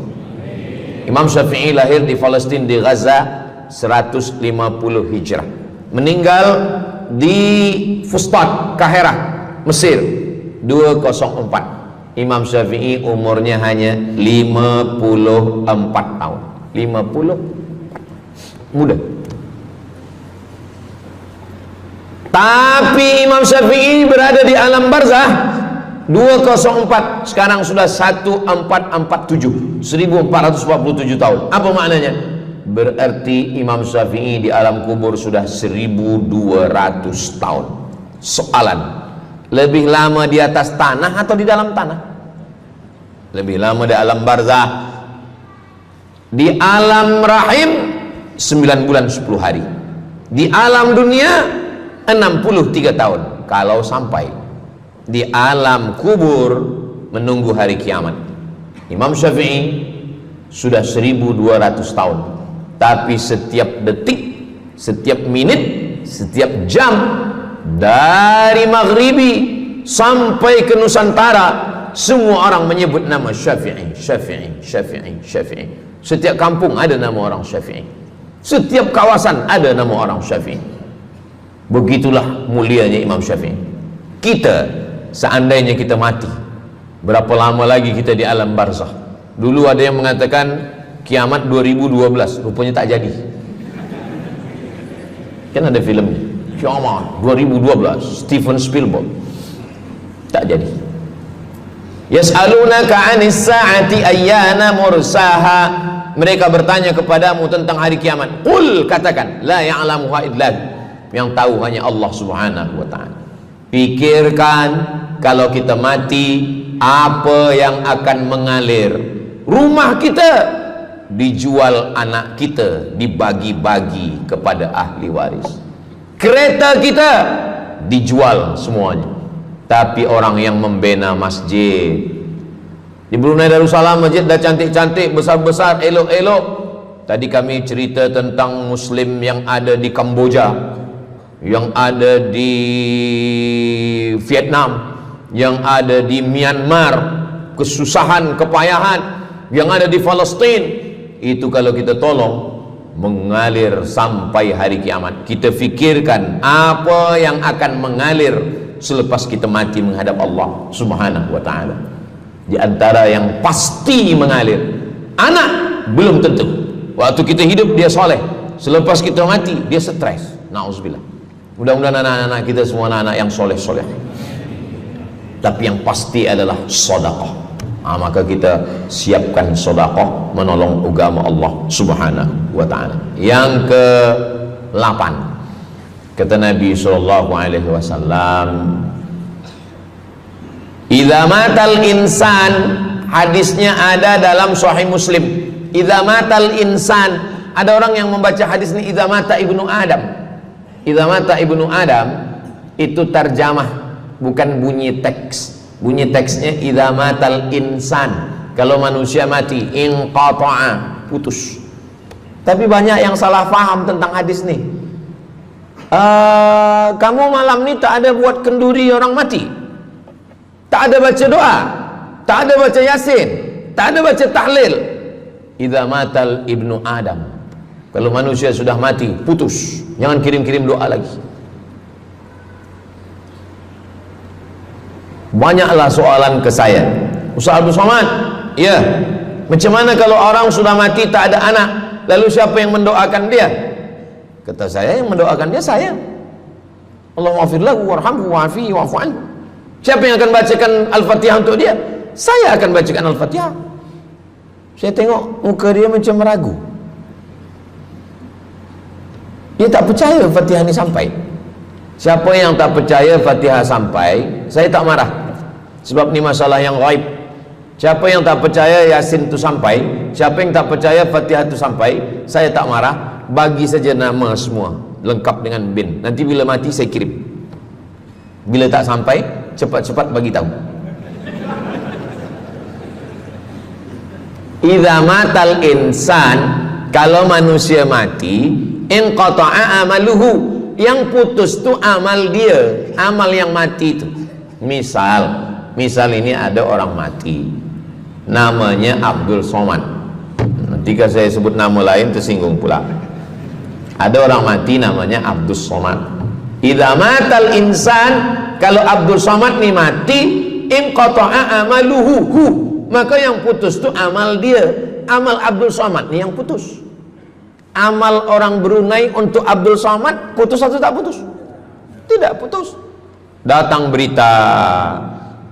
Imam Syafi'i lahir di Palestina, di Gaza 150 Hijrah. Meninggal di Fustat, Kahirah, Mesir 204. Imam Syafi'i umurnya hanya 54 tahun. 50, muda. Tapi Imam Syafi'i berada di alam barzah 204, sekarang sudah 1447, 1447 tahun. Apa maknanya? Berarti Imam Syafi'i di alam kubur sudah 1200 tahun. Soalan, lebih lama di atas tanah atau di dalam tanah? Lebih lama di alam barzah. Di alam rahim 9 bulan 10 hari. Di alam dunia 63 tahun kalau sampai. Di alam kubur menunggu hari kiamat. Imam Syafi'i sudah 1200 tahun. Tapi setiap detik, setiap menit, setiap jam, dari maghribi sampai ke Nusantara, semua orang menyebut nama Syafi'i, Syafi'i, Syafi'i, Syafi'i. Setiap kampung ada nama orang Syafi'i, setiap kawasan ada nama orang Syafi'i. Begitulah mulianya Imam Syafi'i. Kita, seandainya kita mati, berapa lama lagi kita di alam barzah? Dulu ada yang mengatakan kiamat 2012, rupanya tak jadi. Kan ada filmnya, kiamat 2012, Steven Spielberg. Tak jadi. Yas'alunaka 'anis sa'ati ayyana mursaha. Mereka bertanya kepadamu tentang hari kiamat. Qul, katakan, la ya'lamuha illa, yang tahu hanya Allah Subhanahu wa ta'ala. Pikirkan, kalau kita mati, apa yang akan mengalir? Rumah kita dijual anak kita, dibagi-bagi kepada ahli waris. Kereta kita dijual semuanya. Tapi orang yang membina masjid di Brunei Darussalam, masjid dah cantik-cantik, besar-besar, elok-elok. Tadi kami cerita tentang Muslim yang ada di Kamboja, yang ada di Vietnam, yang ada di Myanmar, kesusahan, kepayahan, yang ada di Palestin. Itu kalau kita tolong, mengalir sampai hari kiamat. Kita fikirkan apa yang akan mengalir selepas kita mati menghadap Allah Subhanahu wa ta'ala. Di antara yang pasti mengalir, anak belum tentu. Waktu kita hidup dia soleh, selepas kita mati dia stres. Na'udzubillah. Mudah-mudahan anak-anak kita semua anak-anak yang soleh-soleh. Tapi yang pasti adalah sedekah. Maka kita siapkan sedekah menolong agama Allah Subhanahu wa ta'ala. Yang ke-8, kata Nabi sallallahu alaihi wasallam, idza matal insan, hadisnya ada dalam Sahih Muslim. Idza matal insan, ada orang yang membaca hadis ini idza mata ibnu Adam. Idza mata ibnu Adam itu terjemah, bukan bunyi teks. Bunyi teksnya idza matal insan, kalau manusia mati, inqata'a, putus. Tapi banyak yang salah faham tentang hadis nih. Kamu malam ni tak ada buat kenduri orang mati, tak ada baca doa, tak ada baca yasin, tak ada baca tahlil. Idza matal ibnu Adam, kalau manusia sudah mati, putus. Jangan kirim-kirim doa lagi. Banyaklah soalan ke saya, Ustaz Abdul Somad, ya, macam mana kalau orang sudah mati tak ada anak, lalu siapa yang mendoakan dia? Kata saya, yang mendoakan dia saya. Allahumma ighfir lahu warhamhu wa'afihi wa'fu anhu. Siapa yang akan bacakan Al-Fatihah untuk dia? Saya akan bacakan Al-Fatihah. Saya tengok muka dia macam meragu, dia tak percaya Fatihah ini sampai. Siapa yang tak percaya Fatihah sampai, saya tak marah, sebab ni masalah yang gaib. Siapa yang tak percaya Yasin itu sampai, siapa yang tak percaya Fatihah itu sampai, saya tak marah. Bagi saja nama semua lengkap dengan bin. Nanti bila mati saya kirim. Bila tak sampai, cepat-cepat bagi tahu. Idza matal insan, kalau manusia mati, inqata'a amaluhu, yang putus tu amal dia, amal yang mati itu. Misal ini ada orang mati, namanya Abdul Somad. Nanti kalau saya sebut nama lain tersinggung pula. Ada orang mati namanya Abdul Somad. Idza matal insan, kalau Abdul Somad ni mati, inqata'a amaluhu, maka yang putus tu amal dia. Amal Abdul Somad ni yang putus. Amal orang Brunei untuk Abdul Somad putus atau tak putus? Tidak putus. Datang berita,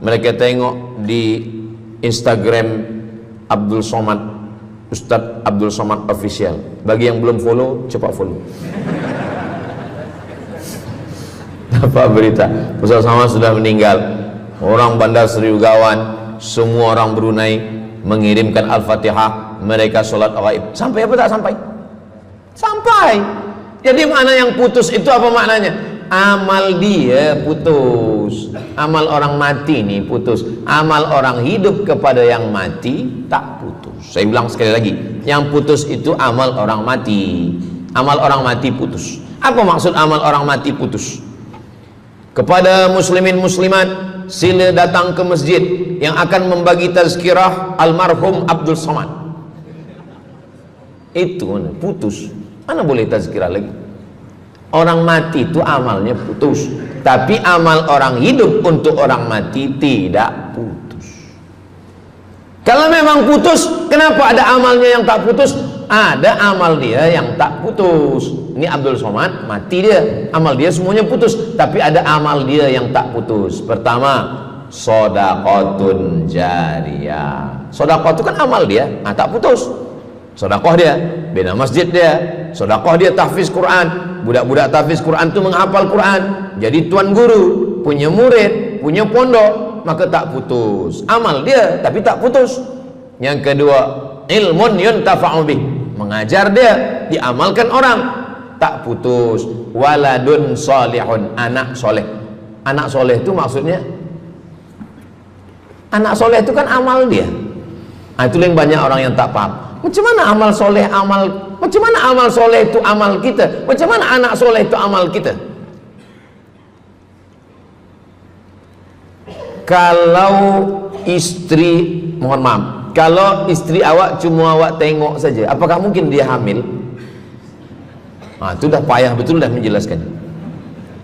mereka tengok di Instagram Abdul Somad, Ustadz Abdul Somad Official. Bagi yang belum follow, cepat follow. Dapat berita Ustadz Somad sudah meninggal. Orang Bandar Seri Begawan, semua orang Brunei mengirimkan Al-Fatihah, mereka sholat gaib. Sampai apa tak sampai? Sampai. Jadi mana yang putus itu apa maknanya? Amal dia putus, amal orang mati nih putus, amal orang hidup kepada yang mati tak putus. Saya bilang sekali lagi, yang putus itu amal orang mati. Amal orang mati putus. Apa maksud amal orang mati putus? Kepada muslimin muslimat, sila datang ke masjid yang akan membagi tazkirah almarhum Abdul Somad. Itu mana putus, mana boleh tazkirah lagi. Orang mati itu amalnya putus, tapi amal orang hidup untuk orang mati tidak putus. Kalau memang putus, kenapa ada amalnya yang tak putus? Ada amal dia yang tak putus. Ini Abdul Somad mati dia, amal dia semuanya putus, tapi ada amal dia yang tak putus. Pertama, shadaqatun jariyah. Sedekah itu kan amal dia, tak putus. Sedekah dia bina masjid dia, sedekah dia tahfiz Quran. Budak-budak tahfiz Quran itu menghafal Quran, jadi tuan guru, punya murid, punya pondok, maka tak putus. Amal dia tapi tak putus. Yang kedua, ilmun yuntafa'u bih, mengajar dia, diamalkan orang, tak putus. Waladun solihun, anak soleh. Anak soleh itu maksudnya, anak soleh itu kan amal dia. Nah, itu yang banyak orang yang tak paham. Macam mana amal soleh, macam mana amal soleh itu amal kita? Macam mana anak soleh itu amal kita? Kalau istri, mohon maaf, kalau istri awak cuma awak tengok saja, apakah mungkin dia hamil? Nah, itu dah payah betul dah menjelaskan.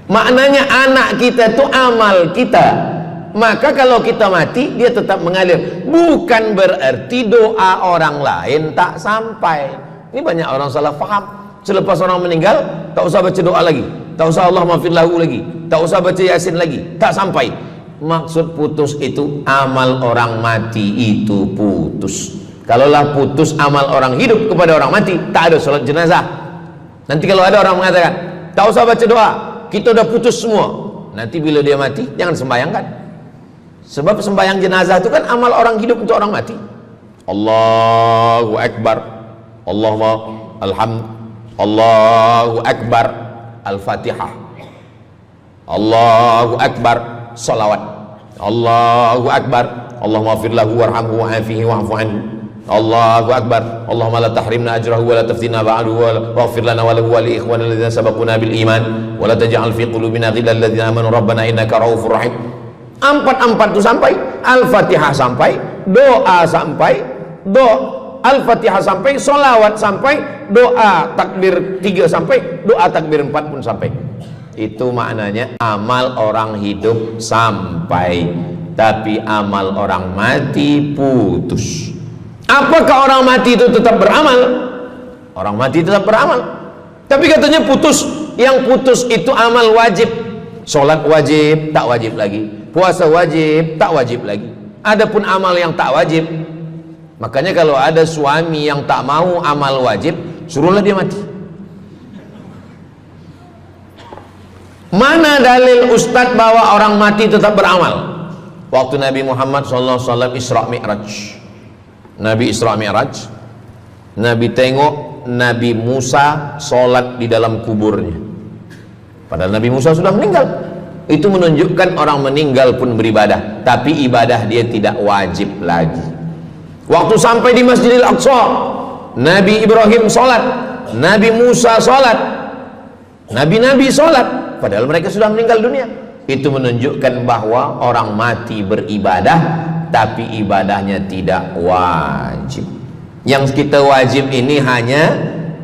Maknanya anak kita itu amal kita. Maka kalau kita mati, dia tetap mengalir. Bukan berarti doa orang lain tak sampai. Ini banyak orang salah faham. Selepas orang meninggal, tak usah baca doa lagi, tak usah Allah maafir lahu lagi, tak usah baca Yasin lagi, tak sampai. Maksud putus itu amal orang mati itu putus. Kalaulah putus amal orang hidup kepada orang mati, tak ada salat jenazah. Nanti kalau ada orang mengatakan tak usah baca doa, kita udah putus semua, nanti bila dia mati jangan sembayangkan. Sebab sembayang jenazah itu kan amal orang hidup untuk orang mati. Allahu Akbar, Allahumma alhamd, Allahu Akbar, Al-Fatihah, Allahu Akbar, salawat, Allahu Akbar, Allahumma maghfir lahu warhamhu wa'afihi wa'fu anhu, Allahu Akbar, Allahumma la tahrimna ajrahu wa la taftina ba'dahu wa waghfir lana wa lahu wa li ikhwanina alladhina sabaquna bil iman wa la taj'al fi qulubina ghillan lil ladzina amanu rabbana innaka ra'ufur rahim. Empat itu sampai, Al-Fatihah sampai, doa sampai, Al-Fatihah sampai, solawat sampai, doa takbir 3 sampai, doa takbir 4 pun sampai. Itu maknanya amal orang hidup sampai, tapi amal orang mati putus. Apakah orang mati itu tetap beramal? Orang mati tetap beramal, tapi katanya putus. Yang putus itu amal wajib. Sholat wajib, tak wajib lagi. Puasa wajib, tak wajib lagi. Adapun amal yang tak wajib, makanya kalau ada suami yang tak mau amal wajib, suruhlah dia mati. Mana dalil ustadz bahwa orang mati tetap beramal? Waktu Nabi Muhammad SAW Isra Mi'raj, Nabi Isra Mi'raj, Nabi tengok Nabi Musa sholat di dalam kuburnya, padahal Nabi Musa sudah meninggal. Itu menunjukkan orang meninggal pun beribadah, tapi ibadah dia tidak wajib lagi. Waktu sampai di Masjidil Aqsa, Nabi Ibrahim sholat, Nabi Musa sholat, Nabi-Nabi sholat, padahal mereka sudah meninggal dunia. Itu menunjukkan bahwa orang mati beribadah, tapi ibadahnya tidak wajib. Yang kita wajib ini hanya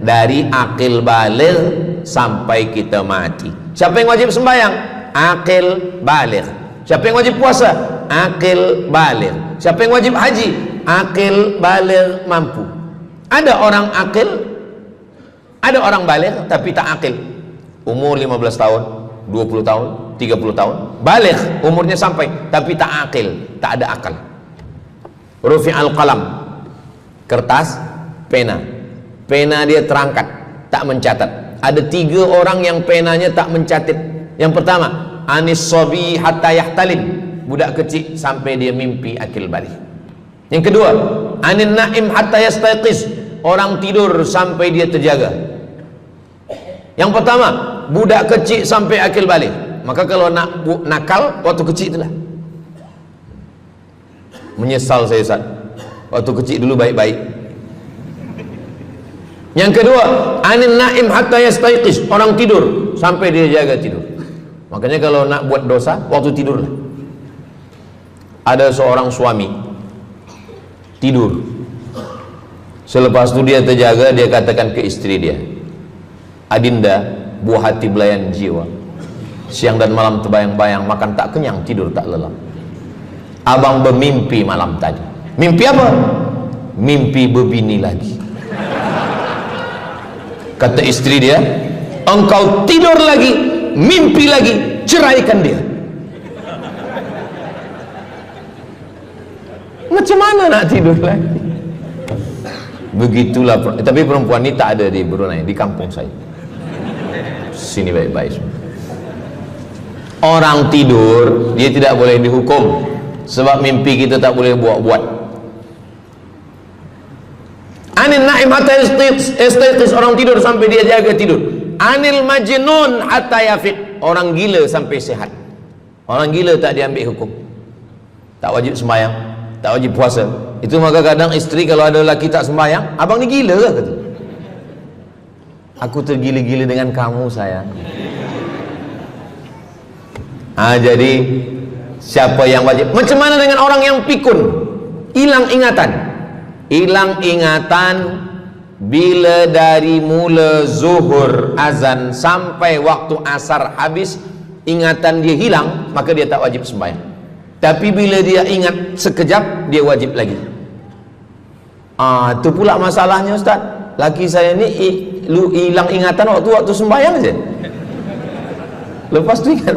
dari akil baligh sampai kita mati. Siapa yang wajib sembahyang? Akil baligh. Siapa yang wajib puasa? Akil baligh. Siapa yang wajib haji? Akil baligh mampu. Ada orang akil, ada orang baligh tapi tak akil. Umur 15 tahun, 20 tahun, 30 tahun, baligh, umurnya sampai, tapi tak akil, tak ada akal. Rufi'al qalam, kertas, pena. Pena dia terangkat, tak mencatat. Ada 3 orang yang penanya tak mencatat. Yang pertama, anis sobi hatta yahtalim, budak kecil sampai dia mimpi akil balik. Yang kedua, anin naim hatta yastayqiz, orang tidur sampai dia terjaga. Yang pertama, budak kecil sampai akil balik. Maka kalau nak nakal waktu kecil itulah. Menyesal saya Ustaz, waktu kecil dulu baik-baik. Yang kedua, anin naim hatta yastayqiz, orang tidur sampai dia jaga tidur. Makanya kalau nak buat dosa waktu tidur. Ada seorang suami tidur, selepas itu dia terjaga, dia katakan ke istri dia, Adinda, buah hati belayan jiwa, siang dan malam terbayang-bayang, makan tak kenyang, tidur tak lelap. Abang bermimpi malam tadi. Mimpi apa? Mimpi berbini lagi. Kata istri dia, engkau tidur lagi, mimpi lagi, ceraikan dia. Macam mana nak tidur lagi? Begitulah. Tapi perempuan ini tak ada di Brunei, di kampung saya. Sini baik-baik. Orang tidur dia tidak boleh dihukum, sebab mimpi kita tak boleh buat-buat. Anil naim hatta yastayqiz, orang tidur sampai dia jaga tidur. Anil majnun hatta yafiq, orang gila sampai sehat. Orang gila tak diambil hukum, tak wajib sembahyang, tak wajib puasa. Itu maka kadang isteri kalau ada lelaki tak sembahyang, abang ni gila ke? Kata, aku tergila-gila dengan kamu sayang. Jadi siapa yang wajib? Macam mana dengan orang yang pikun, hilang ingatan? Hilang ingatan bila dari mula zuhur azan sampai waktu asar habis, ingatan dia hilang, maka dia tak wajib sembahyang. Tapi bila dia ingat sekejap, dia wajib lagi. Itu pula masalahnya Ustaz. Laki saya ni hilang ingatan waktu sembahyang je. Lepas tu ingat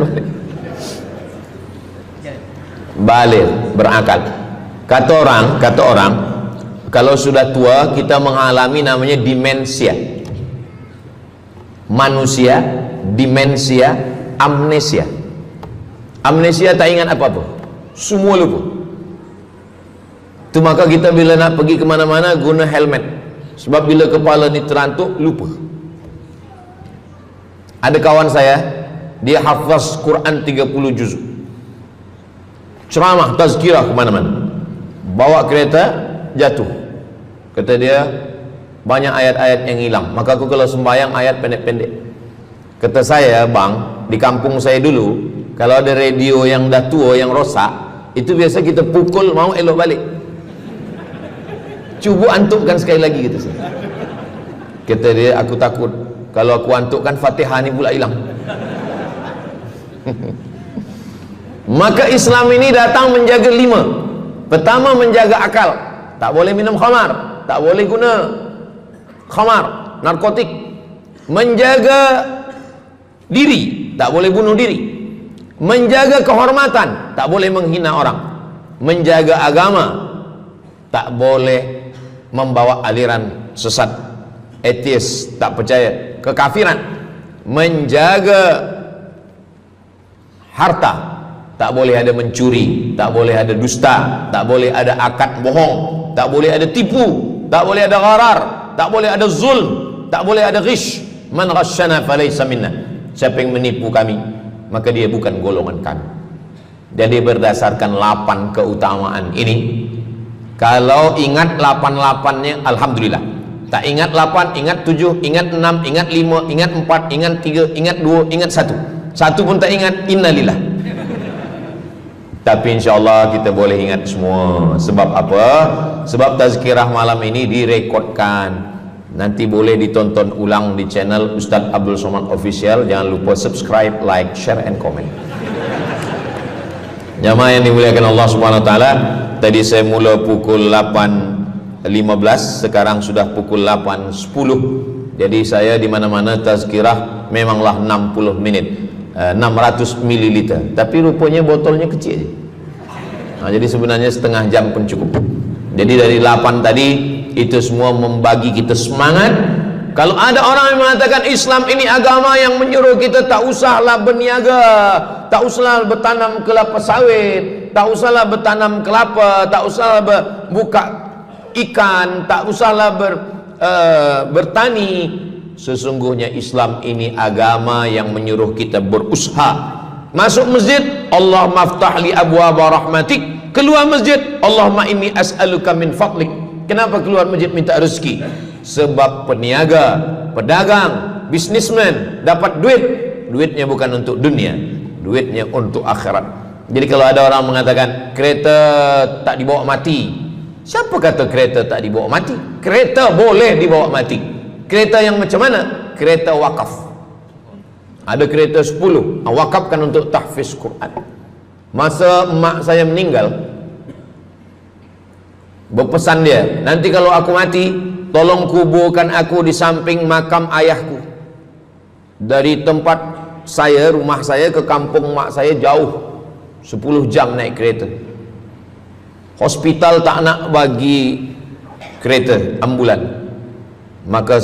balik berakal. Kata orang kalau sudah tua kita mengalami namanya demensia. Manusia demensia, amnesia. Amnesia tak ingat apa-apa, semua lupa. Tu maka kita bila nak pergi ke mana-mana guna helmet, sebab bila kepala ni terantuk lupa. Ada kawan saya, dia hafaz Quran 30 juz, ceramah tazkirah ke mana-mana, bawa kereta jatuh. Kata dia banyak ayat-ayat yang hilang, maka aku kalau sembahyang ayat pendek-pendek. Kata saya, bang, di kampung saya dulu kalau ada radio yang dah tua yang rosak, itu biasa kita pukul mau elok balik. Cuba antukkan sekali lagi, kata saya. Kata dia, aku takut kalau aku antukkan Fatihah ni pula hilang. Maka Islam ini datang menjaga 5. Pertama, menjaga akal. Tak boleh minum khamar, tak boleh guna khamar, narkotik. Menjaga diri, tak boleh bunuh diri. Menjaga kehormatan, tak boleh menghina orang. Menjaga agama, tak boleh membawa aliran sesat, ateis, tak percaya, kekafiran. Menjaga harta, tak boleh ada mencuri, tak boleh ada dusta, tak boleh ada akad bohong, tak boleh ada tipu, tak boleh ada gharar, tak boleh ada zulm, tak boleh ada ghish. Man ghasyana falaysa minna, siapa yang menipu kami maka dia bukan golongan kami. Jadi berdasarkan 8 keutamaan ini, kalau ingat 8-8-nya alhamdulillah. Tak ingat 8, ingat 7, ingat 6, ingat 5, ingat 4, ingat 3, ingat 2, ingat 1. Satu pun tak ingat, innalillah. Tapi insyaAllah kita boleh ingat semua. Sebab apa? Sebab tazkirah malam ini direkodkan. Nanti boleh ditonton ulang di channel Ustaz Abdul Somad Official. Jangan lupa subscribe, like, share, and comment. Jamaah yang dimuliakan Allah Subhanahu Wa Taala, tadi saya mula pukul 8.15, sekarang sudah pukul 8.10. Jadi saya di mana-mana tazkirah memanglah 60 menit, 600 ml. Tapi rupanya botolnya kecil je. Jadi sebenarnya setengah jam pun cukup. Jadi dari 8 tadi itu semua membagi kita semangat. Kalau ada orang yang mengatakan Islam ini agama yang menyuruh kita tak usahlah berniaga, tak usahlah bertanam kelapa sawit, tak usahlah bertanam kelapa, tak usahlah buka ikan, tak usahlah bertani. Sesungguhnya Islam ini agama yang menyuruh kita berusaha. Masuk masjid, Allahumma aftah li abwaaba rahmatik. Keluar masjid, Allahumma inni as'aluka min fadlik. Kenapa keluar masjid minta rezeki? Sebab peniaga, pedagang, bisnismen dapat duit. Duitnya bukan untuk dunia, duitnya untuk akhirat. Jadi kalau ada orang mengatakan kereta tak dibawa mati, siapa kata kereta tak dibawa mati? Kereta boleh dibawa mati. Kereta yang macam mana? Kereta wakaf. Ada kereta 10, wakafkan untuk tahfiz Quran. Masa mak saya meninggal, berpesan dia, nanti kalau aku mati, tolong kuburkan aku di samping makam ayahku. Dari tempat saya, rumah saya ke kampung mak saya jauh, 10 jam naik kereta. Hospital tak nak bagi kereta ambulan. Maka